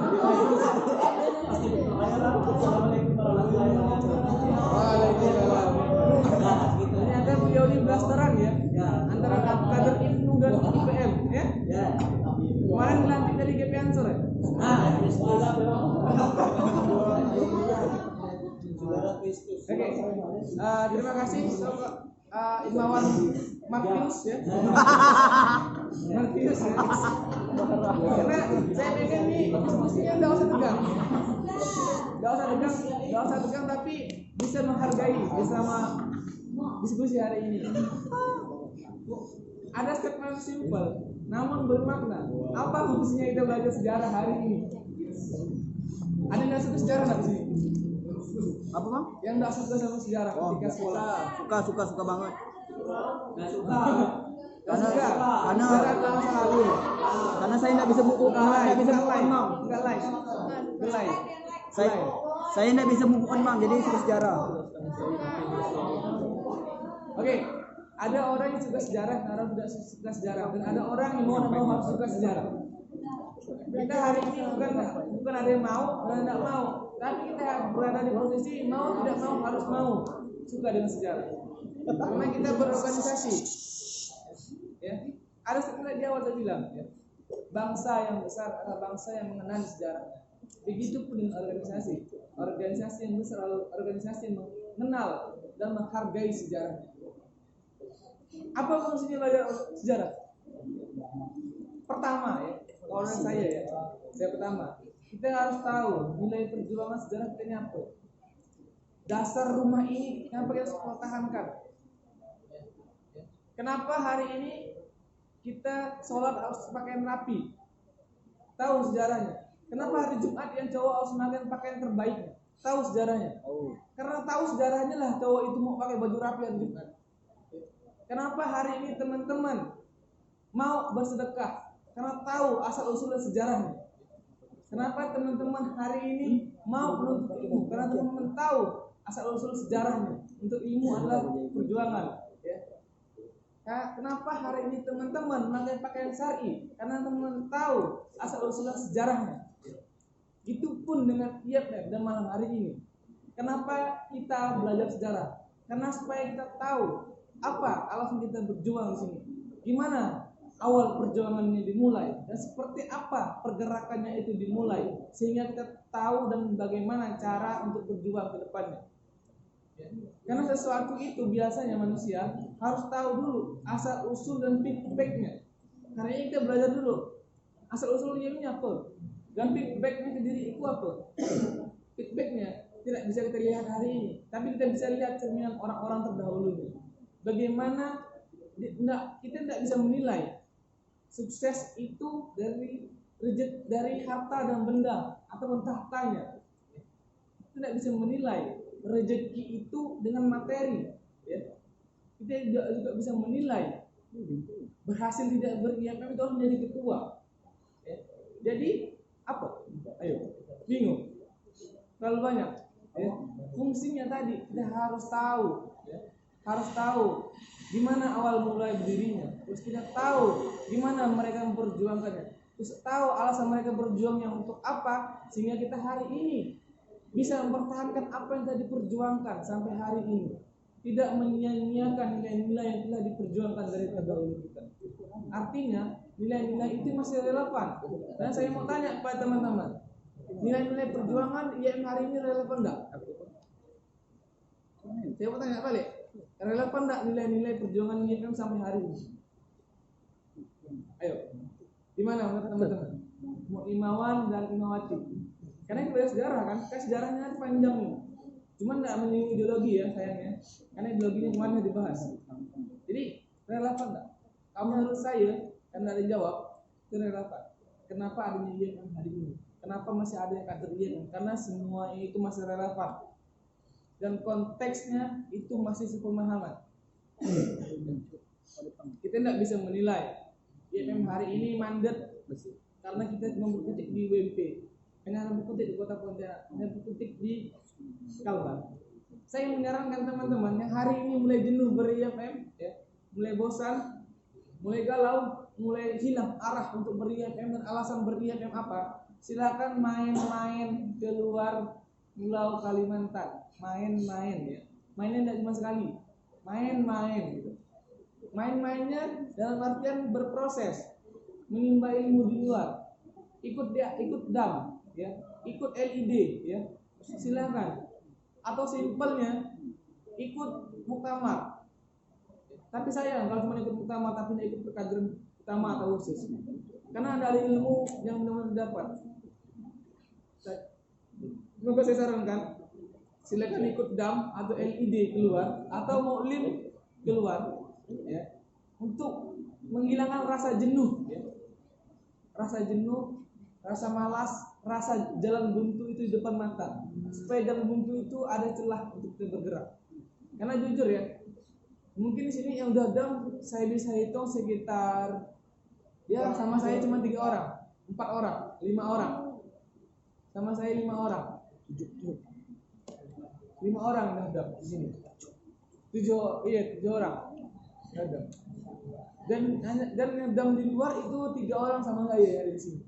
Assalamualaikum warahmatullahi wabarakatuh. Waalaikumsalam. Ternyata beliau ini blasteran ya, antara kader IPNU dan IPM ya. Kemarin dilantik dari GP Ansor ya. Oke, terima kasih Imawan Martius ya. Martius ya. Karena saya pengen nih diskusinya nggak usah tegang, tapi bisa menghargai bersama diskusi hari ini. Ada statement simpel namun bermakna. Apa fungsinya kita belajar sejarah hari ini? Ada yang suka sejarah nggak di sini? Apa bang? Yang nggak suka sama sejarah ketika sekolah? Suka banget. Nggak suka. Karena sejarah ke masa lalu. karena saya nggak bisa buku bang. Saya nggak bisa buku bang, jadi suka sejarah. Oke, ada orang yang suka sejarah, ada orang tidak suka sejarah, dan ada orang yang mau harus suka sejarah. Kita hari ini bukan ada yang mau, ada yang tidak mau, tapi kita berada di posisi mau tidak mau harus mau suka dengan sejarah. Karena kita berorganisasi. Ya, ada sebenarnya di awal saya bilang, ya, bangsa yang besar adalah bangsa yang mengenal sejarahnya. Begitupun dengan organisasi yang besar adalah organisasi yang mengenal dan menghargai sejarahnya. Apa fungsinya belajar sejarah? Pertama ya, kalau saya pertama, kita harus tahu nilai perjuangan sejarah kita ini apa. Dasar rumah ini yang kita harus pertahankan. Kenapa hari ini kita sholat harus pakaian rapi? Tahu sejarahnya. Kenapa hari Jumat yang cowok harus memakai pakaian terbaiknya? Tahu sejarahnya. Karena tahu sejarahnya lah cowok itu mau pakai baju rapi hari Jumat. Kenapa hari ini teman-teman mau bersedekah? Karena tahu asal usulnya sejarahnya. Kenapa teman-teman hari ini mau menuntut ilmu? Karena teman-teman tahu asal usul sejarahnya. Untuk ilmu adalah perjuangan. Ya. Kenapa hari ini teman-teman memakai pakaian syar'i? Karena teman-teman tahu asal usulnya sejarahnya. Itu pun dengan IMM dan malam hari ini. Kenapa kita belajar sejarah? Karena supaya kita tahu apa alasan kita berjuang di sini. Gimana awal perjuangannya dimulai dan seperti apa pergerakannya itu dimulai sehingga kita tahu dan bagaimana cara untuk berjuang ke depannya. Karena sesuatu itu biasanya manusia harus tahu dulu asal usul dan feedbacknya. Karena ini kita belajar dulu asal usulnya ini apa dan feedbacknya ke diri itu apa. Feedbacknya tidak bisa kita lihat hari ini, tapi kita bisa lihat cerminan orang-orang terdahulu. Bagaimana kita tidak bisa menilai sukses itu dari harta dan benda atau tahtanya. Kita tidak bisa menilai rezeki itu dengan materi. Ya. Kita juga bisa menilai berhasil tidak IMM itu harus menjadi ketua. Ya. Jadi apa? Ayo, bingung. Terlalu banyak. Ya. Fungsinya tadi kita harus tahu. Ya. Harus tahu gimana awal mulai berdirinya, terus kita tahu gimana mereka memperjuangkannya, terus tahu alasan mereka berjuangnya untuk apa, sehingga kita hari ini bisa mempertahankan apa yang telah diperjuangkan sampai hari ini, tidak menyia-nyiakan nilai-nilai yang telah diperjuangkan dari terdahulu kita. Artinya nilai-nilai itu masih relevan. Dan saya mau tanya kepada teman-teman, nilai-nilai perjuangan IMM hari ini relevan enggak? Saya mau tanya balik, relevan enggak nilai-nilai perjuangan IMM sampai hari ini? Ayo, gimana menurut teman-teman? Imawan dan Imawati. Karena kita belajar sejarah kan, sejarahnya panjang nih. Cuman enggak menyinggung ideologi ya sayangnya, karena ideologinya kemarin dibahas. Jadi relevan enggak? Kalau menurut saya, karena ada jawab, itu relevan. Kenapa adanya IMM hari ini? Kenapa masih ada yang kader IMM? Karena semua itu masih relevan dan konteksnya itu masih sepemahaman. Kita tidak bisa menilai IMM hari ini mandat karena kita cuma berkutik di UMP, hanya berkutik di Kota Pontianak, hanya berkutik di Kalbar. Saya menyarankan teman-teman yang hari ini mulai jenuh ber-IMM, ya, mulai bosan, mulai galau, mulai hilang arah untuk ber-IMM dan alasan ber-IMM apa, silakan main-main keluar Pulau Kalimantan, main-main ya, mainnya tidak cuma sekali, main-main gitu. Main-mainnya dalam artian berproses, menimba ilmu di luar, ikut DAM, ya, ikut LED, ya, silakan. Atau simpelnya ikut muktamar. Tapi sayang kalau cuma ikut muktamar tapi tidak ikut perkaderan utama atau khusus. Karena ada ilmu yang benar-benar didapat. Maka saya sarankan silakan ikut DAM atau LED keluar atau Muklim keluar, ya, untuk menghilangkan rasa jenuh, ya. Rasa jenuh, rasa malas, rasa jalan buntu itu di depan mata. Supaya jalan buntu itu ada celah untuk kita bergerak. Karena jujur ya, mungkin di sini yang udah DAM saya bisa hitung sekitar, ya sama saya cuma 3 orang, 4 orang, 5 orang. Sama saya 5 orang. 5 orang yang DAM di sini. 7 orang. DAM. Dan yang DAM di luar itu 3 orang sama saya yang ada di sini.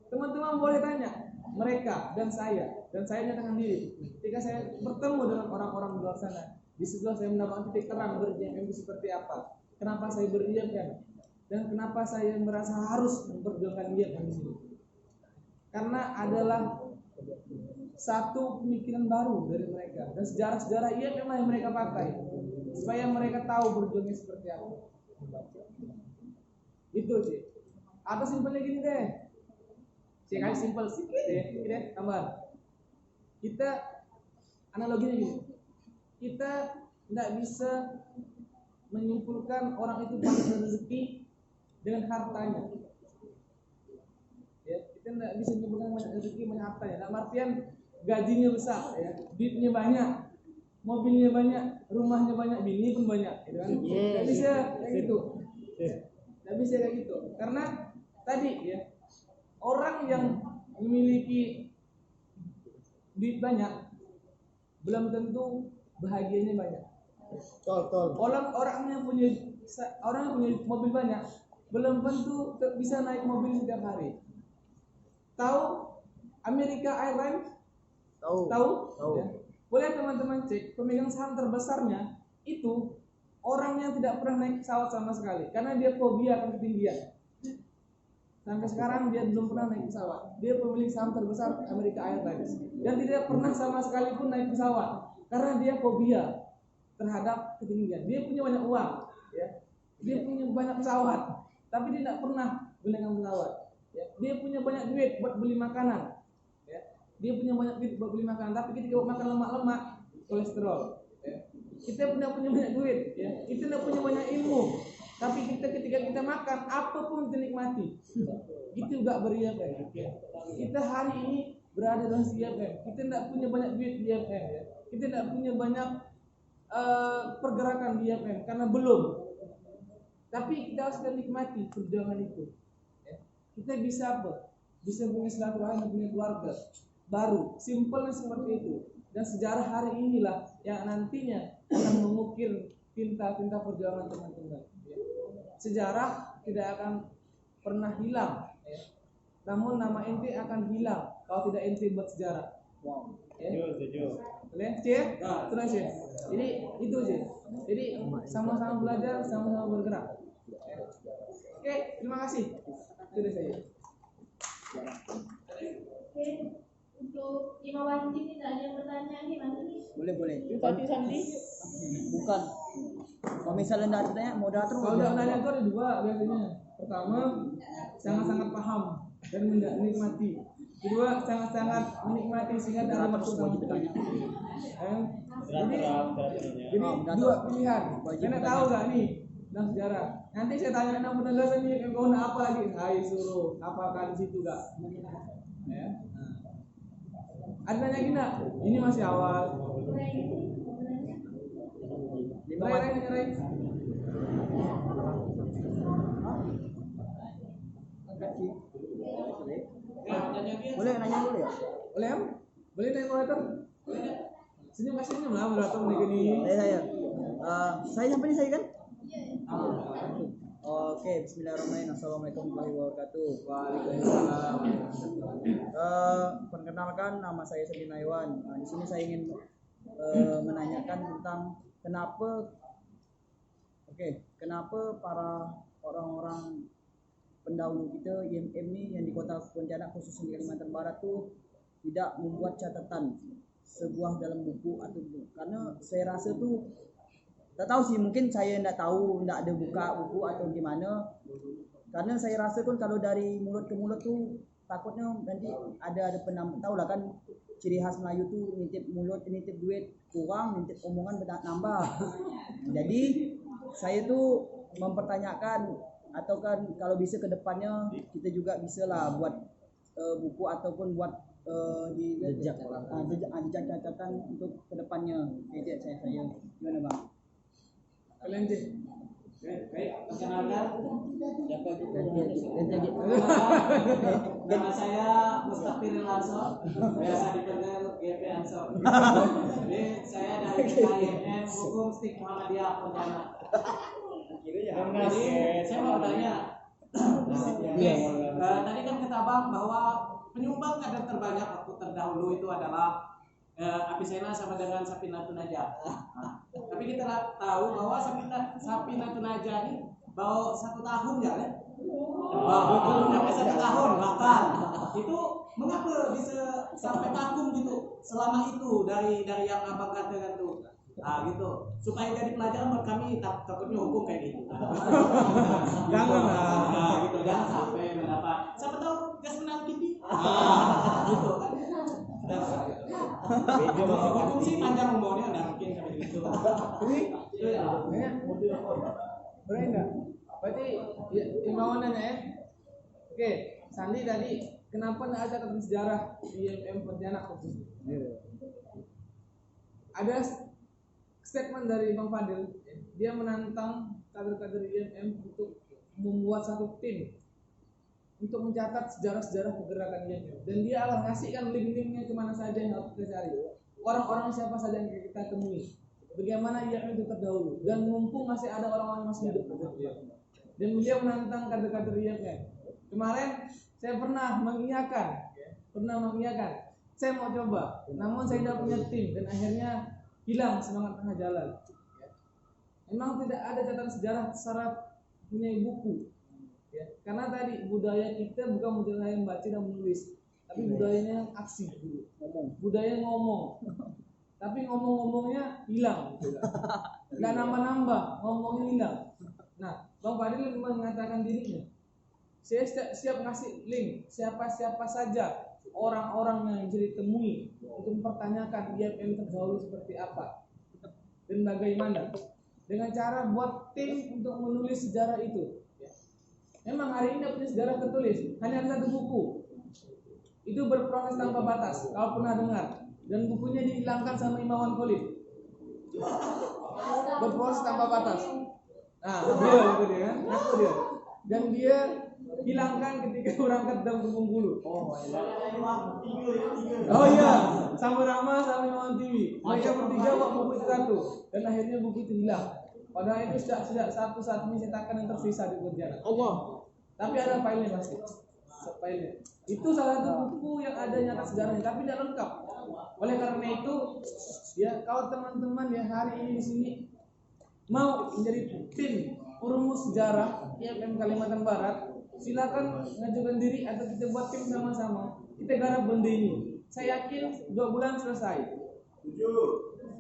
Teman-teman boleh tanya mereka dan saya nyatakan diri. Ketika saya bertemu dengan orang-orang di luar sana, di sebelah saya mendapatkan titik terang ber-IMM seperti apa. Kenapa saya ber-IMM dan kenapa saya merasa harus memperjuangkan IMM di sini. Karena adalah satu pemikiran baru dari mereka dan sejarah-sejarah IMM lah yang mereka pakai supaya mereka tahu berjuangnya seperti apa. Itu sih. Atau simpelnya gini deh. Sekali simpel sedikit deh, tambah. Kita analoginya gini. Kita tidak bisa menyimpulkan orang itu pandai rezeki dengan hartanya. Ya, kita tidak bisa menyimpulkan banyak rezeki banyak hartanya. Dalam artian gajinya besar, ya, duitnya banyak, mobilnya banyak, rumahnya banyak, bini pun banyak, gitu kan? Tidak bisa kayak gitu. Tidak bisa kayak gitu. Karena tadi ya, orang yang memiliki duit banyak belum tentu bahagianya banyak. Orang yang punya mobil banyak belum tentu bisa naik mobil setiap hari. Tahu Amerika Airlines? Tahu? Ya. Boleh teman-teman cek pemegang saham terbesarnya itu orang yang tidak pernah naik pesawat sama sekali karena dia fobia akan ketinggian. Sampai sekarang dia belum pernah naik pesawat. Dia pemilik saham terbesar Amerika Airlines dan tidak pernah sama sekali pun naik pesawat karena dia fobia terhadap ketinggian. Dia punya banyak uang, ya. Dia punya banyak pesawat, tapi dia tidak pernah gunakan pesawat. Ya. Dia punya banyak duit buat beli makanan, ya. Dia punya banyak duit buat beli makanan, tapi ketika makan lemak-lemak, kolesterol. Ya. Kita punya banyak duit, ya. Kita tidak punya banyak ilmu. Tapi ketika kita makan, apapun kita nikmati. Itu juga ber-IMM. Kita hari ini berada dalam IMM. Kita tidak punya banyak duit di IMM, ya. Kita tidak punya banyak pergerakan di IMM karena belum. Tapi kita harus nikmati perjuangan itu. Ya. Kita bisa apa? Bisa punya silaturahmi dan punya keluarga baru. Simpelnya seperti itu. Dan sejarah hari inilah yang nantinya akan mengukir tinta-tinta perjuangan teman-teman. Sejarah tidak akan pernah hilang, ya. Namun nama ente akan hilang kalau tidak ente buat sejarah. Wow. Ya. Boleh? Cek? Terus ya. Jadi itu sih. Jadi sama-sama belajar, sama-sama bergerak. Ya. Oke, terima kasih. Sudah saya. Oke, untuk Imam ini tidak ada yang bertanya gimana nih? Boleh. Tadi Sandi. Bukan. Kalau misalnya nggak tanya, moderator. Kalau udah nanya itu ada 2 biasanya. Pertama, sangat-sangat paham dan menikmati. Kedua, sangat-sangat menikmati sehingga dalam waktu bertanya. Jadi 2 pilihan. Kalian tahu nggak nih dalam sejarah? Nanti saya tanya nama penegasan nih, kau apa lagi? Hai suruh, apakah di situ nggak? Ya. Ada nanya gini, ini masih awal. Rai. Boleh nanya dulu ya? Boleh am? Boleh tanya moderator? Senyum lah moderator begini. Saya sampai nih saya kan? Oke, bismillahirrahmanirrahim. Assalamualaikum warahmatullahi wabarakatuh. Waalaikumsalam. Perkenalkan, nama saya Sandi Naiwan. Di sini saya ingin menanyakan tentang kenapa para orang-orang pendahulu kita IMM ini yang di Kota Pontianak khususnya di Kalimantan Barat tuh tidak membuat catatan sebuah dalam buku atau karena saya rasa tuh tak tahu sih, mungkin saya tidak tahu, tidak ada buka buku atau gimana. Karena saya rasa kan kalau dari mulut ke mulut tuh takutnya nanti ada penambah, tahu lah kan ciri khas Melayu tuh nitip mulut, nitip duit kurang, nitip omongan nambah. Jadi saya tuh mempertanyakan, atau kan kalau bisa ke depannya kita juga bisa lah buat buku ataupun buat di jejak catatan untuk ke depannya. Jadi saya gimana Bang? Kalian sih. Baik, perkenalkan. Nama saya Mustaqfir Ansor, biasa dipanggil GP Ansor. Jadi saya dari IMM Hukum Stik Muhammadiyah Pontianak. Jadi saya mau tanya, tadi kan kata Bang bahwa penyumbang kadar terbanyak waktu terdahulu itu adalah Apisena sama dengan Safinatun Najah. Tapi kita tahu bahwa Safinatun Najah ini bawa 1 tahun ya kan? Belum sampai 1 tahun bahkan. Itu mengapa bisa sampai vakum gitu selama itu dari yang abang katakan tuh? Nah gitu, supaya jadi pelajaran buat kami, takutnya hukum kayak gitu. Jangan lah. Nah, gitu, jangan sampai mendapat. Siapa tahu gas menang TV. Gitu kan. Hukum sih panjang umurnya, nggak mungkin sampai gitu. Boleh enggak? Berarti Imawan nanya ya. Oke, Sandi tadi kenapa nggak ada catatan sejarah di IMM Pontianak khususnya? Ada statement dari Bang Fadil, dia menantang kader-kader IMM untuk membuat satu tim untuk mencatat sejarah-sejarah pergerakan IMM, dan dia akan ngasihkan link-linknya kemana saja yang harus kita cari, orang-orang siapa saja yang kita temui, bagaimana IMM itu terdahulu, dan mumpung masih ada orang-orang masih hidup, dan beliau menantang kader-kader IMM. Kemarin saya pernah mengiyakan, saya mau coba, namun saya tidak punya tim dan akhirnya hilang semangat tengah jalan. Memang tidak ada catatan sejarah secara punya buku, ya. Karena tadi budaya kita bukan budaya yang baca dan menulis, tapi budayanya aksi, budaya ngomong. Tapi ngomong-ngomongnya hilang, nggak nambah-nambah, ngomongnya hilang. Nah, Bang Fadil mengatakan dirinya, saya siap ngasih link siapa-siapa saja orang-orang yang jadi temui untuk mempertanyakan IMM terdahulu seperti apa dan bagaimana, dengan cara buat tim untuk menulis sejarah itu. Memang hari ini punya sejarah tertulis, hanya ada 1 buku, itu Berproses Tanpa Batas, kalau pernah dengar, dan bukunya dihilangkan sama Imawan Khalid. Berproses Tanpa Batas. Nah, dia, dan dia hilangkan ketika berangkat dari Bengkulu. Oh iya, sama Rama sama Imawan TV. Mereka bertiga buat buku itu 1, dan akhirnya buku itu hilang. Padahal itu sudah satu-satunya cetakan yang tersisa di Pontianak. Allah. Tapi ada filenya pasti. Filenya. Itu salah satu buku yang ada nyatat sejarahnya, tapi tidak lengkap. Oleh karena itu, ya kalau teman-teman ya hari ini di sini mau menjadi tim perumus sejarah IMM Kalimantan Barat, silakan ngajukan diri atau kita buat tim sama-sama. Kita garap benda ini. Saya yakin 2 bulan selesai.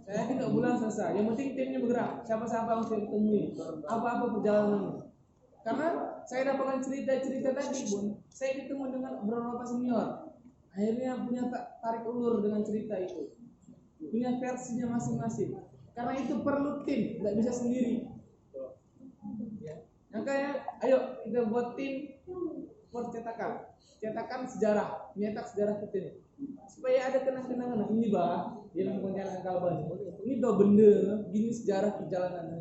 Saya yakin 2 bulan selesai. Yang penting timnya bergerak. Siapa-siapa yang saya temui, apa-apa perjalanannya. Karena saya dapatkan cerita-cerita tadi, Bun. Saya ketemu dengan beberapa senior. Akhirnya punya tarik ulur dengan cerita itu. Punya versinya masing-masing. Karena itu perlu tim, nggak bisa sendiri. Ya. Makanya, ayo kita buat tim cetakan sejarah, menyetak sejarah kita ini. Supaya ada kenang-kenangan ini yang mengenai Kalbar. Ini tuh benda gini sejarah perjalanan.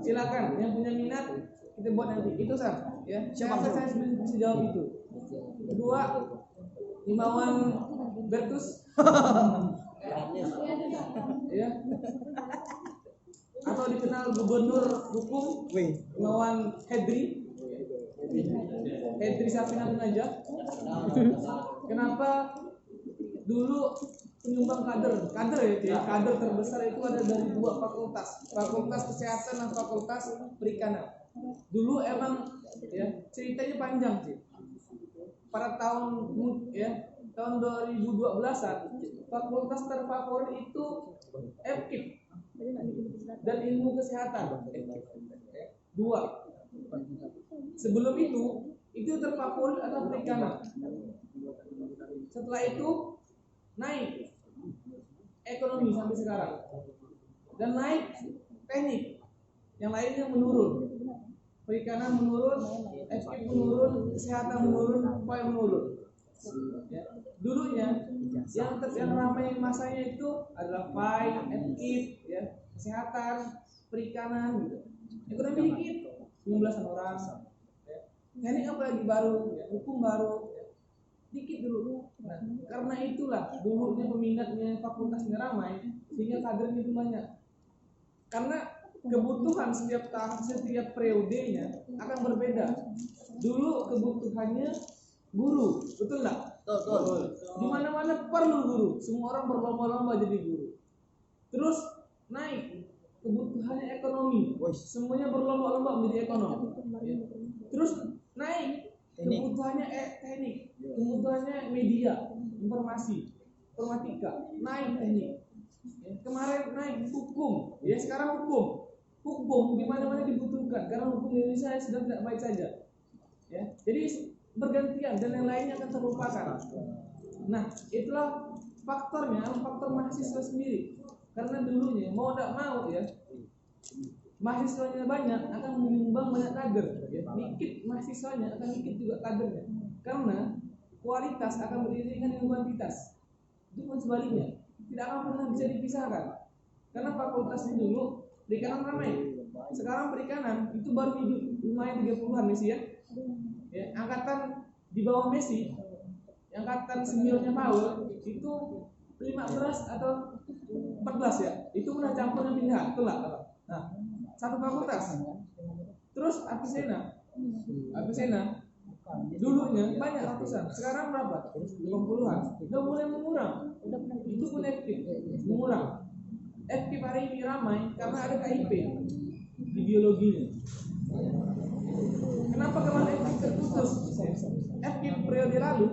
Silakan yang punya minat kita buat nanti. Itu ya. Saya bisa jawab itu. Kedua, Imawan Bertus. Ya. Atau dikenal gubernur hukum Imawan Hedri Sapina Najah. Kenapa dulu penyumbang kader ya, kader terbesar itu ada dari 2 fakultas kesehatan dan fakultas perikanan. Dulu emang ya ceritanya panjang sih. Pada tahun 2012-an fakultas terfavorit itu FKIP dan ilmu kesehatan. 2. Sebelum itu terfavorit atau perikanan. Setelah itu naik ekonomi sampai sekarang, dan naik teknik, yang lainnya menurun. Perikanan menurun, FKIP menurun, kesehatan menurun, PAI menurun. Ya. Dulunya yang ramai masanya itu adalah PAI, FKIP, ya, kesehatan, perikanan, gitu. Ekonomi dikit, 19 orang. Ya. Teknik apalagi baru, ya, hukum baru. Ya. Dikit dulu. Nah, karena itulah dulunya peminatnya fakultasnya ramai sehingga kadernya itu banyak. Karena kebutuhan setiap periodenya akan berbeda. Dulu kebutuhannya guru, betul nggak? Betul. Di mana-mana perlu guru, semua orang berlomba-lomba jadi guru. Terus naik kebutuhannya ekonomi, semuanya berlomba-lomba menjadi ekonom. Terus naik kebutuhannya teknik, kebutuhannya media, informasi, informatika, naik teknik. Kemarin naik hukum, ya sekarang hukum di mana-mana dibutuhkan karena hukum di Indonesia sedang tidak baik saja. Ya, jadi bergantian dan yang lainnya akan terlupakan. Nah, itulah faktor mahasiswa sendiri. Karena dulunya mau tidak mau ya, mahasiswanya banyak akan menyumbang banyak kader. Ya. Dikit mahasiswanya akan dikit juga kadernya. Karena kualitas akan beriringan dengan kuantitas. Itu pun sebaliknya, tidak akan pernah bisa dipisahkan. Karena fakultas ini dulu perikanan ramai. Sekarang perikanan itu baru hidup lumayan 30-an Messi ya. Ya, angkatan di bawah Messi, angkatan seniornya Paul itu 15 atau 14 ya. Itu udah campurnya pindahan, betul lah. Nah, satu fakultas. Terus Avicenna dulunya banyak ratusan, sekarang berapa? 50-an. Udah mulai mengurang. Itu pun FKIP mengurang. FKIP hari ini ramai karena ada KIP di biologinya. Kenapa kemarin FKIP terputus? FKIP periode lalu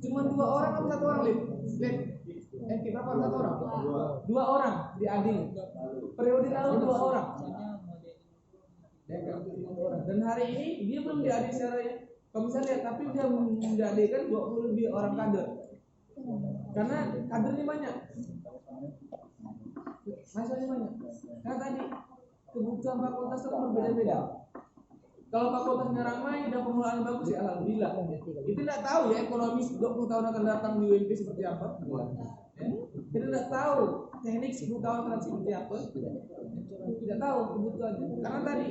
cuma 2 orang atau 1 orang FKIP berapa? 1 orang? 2 orang diadil. Periode lalu 2 orang. Dan hari ini dia belum diadil secara komisaris, tapi dia menjadikan 20 lebih orang kader. Karena kadernya banyak. Masalahnya banyak. Karena tadi kebutuhan fakultas itu berbeda-beda. Kalau fakultasnya ramai dan pengelolaan bagus ya alhamdulillah. Itu tidak tahu ya ekonomi 20 tahun akan datang di UMP seperti apa. Ya. Kita tidak tahu teknik 10 tahun akan seperti apa. Tidak tahu kebutuhannya. Karena tadi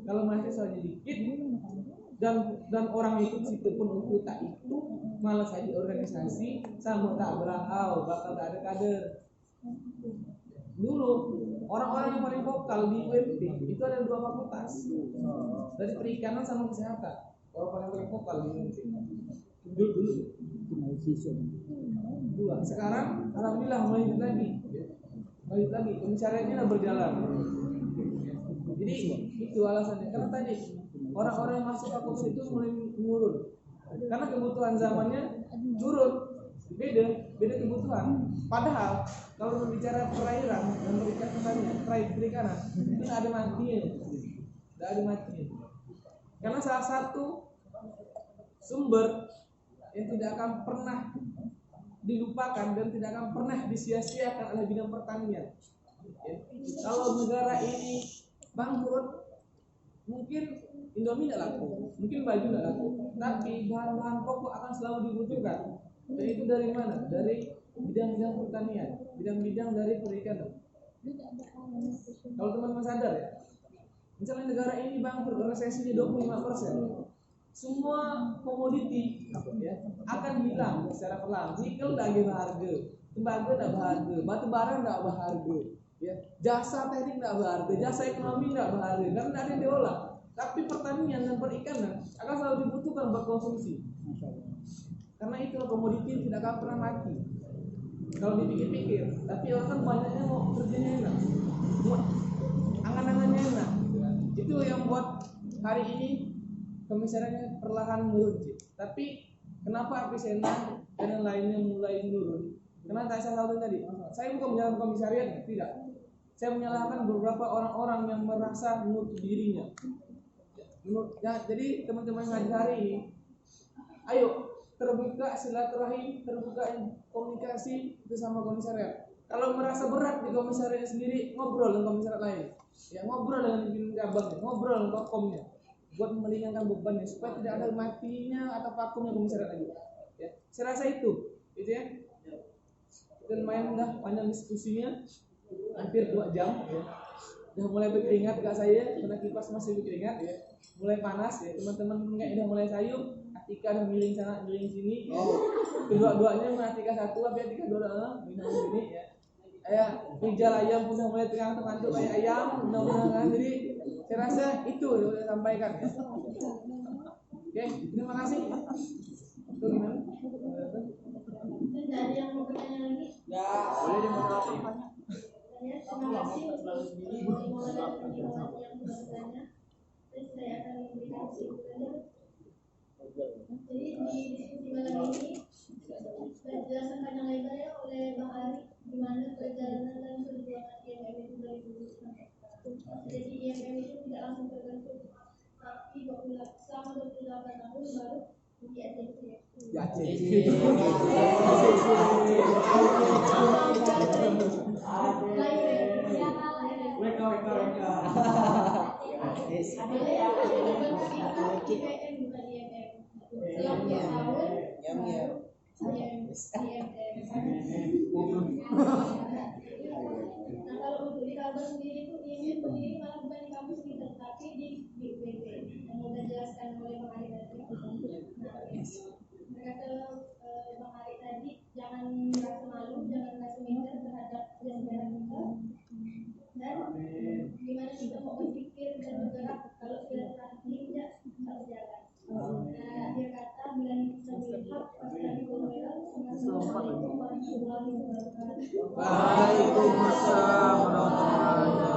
kalau mahasiswanya dikit dan orang ikut situ pun untuk tak itu malah saja organisasi sama tak berangkau bakal tak ada kader. Dulu orang-orang yang paling vokal di UMP itu ada 2 fakultas dari perikanan sama kesehatan. Orang paling vokal di UMP dulu. Sekarang alhamdulillah mulai lagi pencariannya sudah berjalan. Jadi itu alasannya. Karena tadi orang-orang yang masuk fakultas itu mulai menurun. Karena kebutuhan zamannya turun, beda kebutuhan. Padahal kalau berbicara perairan dan perikanan itu tidak ada matinya. Karena salah satu sumber yang tidak akan pernah dilupakan dan tidak akan pernah disia-siakan adalah bidang pertanian. Ya. Kalau negara ini bangkrut, mungkin Indomie tidak laku, mungkin baju tidak laku, tapi bahan-bahan pokok akan selalu dibutuhkan. Dan itu dari mana? Dari bidang-bidang pertanian, bidang-bidang dari perikanan. Kalau teman-teman sadar ya, misalnya negara ini bangkrut, resesinya 25%, semua komoditi ya, akan hilang secara perlahan. Nikel tidak berharga, tembaga tidak berharga, batu bara tidak berharga, ya, jasa teknik tidak berharga, jasa ekonomi tidak berharga, karena tidak ada yang diolah. Tapi pertanian dan perikanan akan selalu dibutuhkan buat konsumsi. Karena itu komoditi tidak akan pernah mati. Kalau dipikir-pikir, tapi orang kan banyaknya mau kerjanya enak, angan-angannya enak. Itu yang buat hari ini komisariatnya perlahan menurun. Tapi kenapa Apisena dan yang lainnya mulai menurun? Karena saya salah tadi, saya bukan menyalahkan komisariat, tidak. Saya menyalahkan beberapa orang-orang yang merasa menutup dirinya. Jadi teman-teman yang hadir hari ini, ayo terbuka silaturahim, terbuka komunikasi bersama komisariat. Kalau merasa berat di komisariat sendiri, ngobrol dengan komisariat lain. Ya, ngobrol dengan pimpinan cabangnya, ngobrol dengan tokomnya, buat meringankan bebannya supaya tidak ada matinya atau vakumnya komisariat lagi. Ya, saya rasa itu ya. Dan lumayan udah panjang diskusinya, hampir 2 jam. Ya. Udah mulai berkeringat gak saya, karena kipas masih berkeringat ya. Mulai panas ya, teman-teman kayak udah mulai sayup. Atika udah miling sana, miling sini. Kedua-duanya Atika satu, tapi Atika dua minum sini ya. Rijal ayam pun udah mulai tengah-tengah tuh kayak ayam, mudah-mudahan. Jadi saya rasa itu yang saya sampaikan ya. Oke, terima kasih. Itu gimana? Ada yang mau bertanya lagi? Ya, boleh dimoderator. Terima kasih untuk moderator yang bertanya. Terus saya akan memberikan kesimpulannya. Jadi di diskusi malam ini sudah dijelaskan panjang lebar ya oleh Bang Ari gimana perjalanan dan perjuangan IMM itu dari dulu sampai sekarang. Jadi IMM itu tidak langsung terbentuk, tapi selama 28 tahun baru di ACC. Ya, Nah kalau untuk di Kalbar sendiri itu ini berdiri malah bukan di kampus kita, tapi di UPT yang sudah dijelaskan oleh Bang Ari tadi. Kata Bang Ari tadi, jangan merasa malu, jangan merasa minder terhadap kesenjangan kita, dan gimana kita mau berpikir dan bergerak kalau silaturahmi tidak berjalan. Nah, dia kata bila kita melihat pasti Assalamualaikum warahmatullahi wabarakatuh. Waalaikumsalam warahmatullahi wabarakatuh.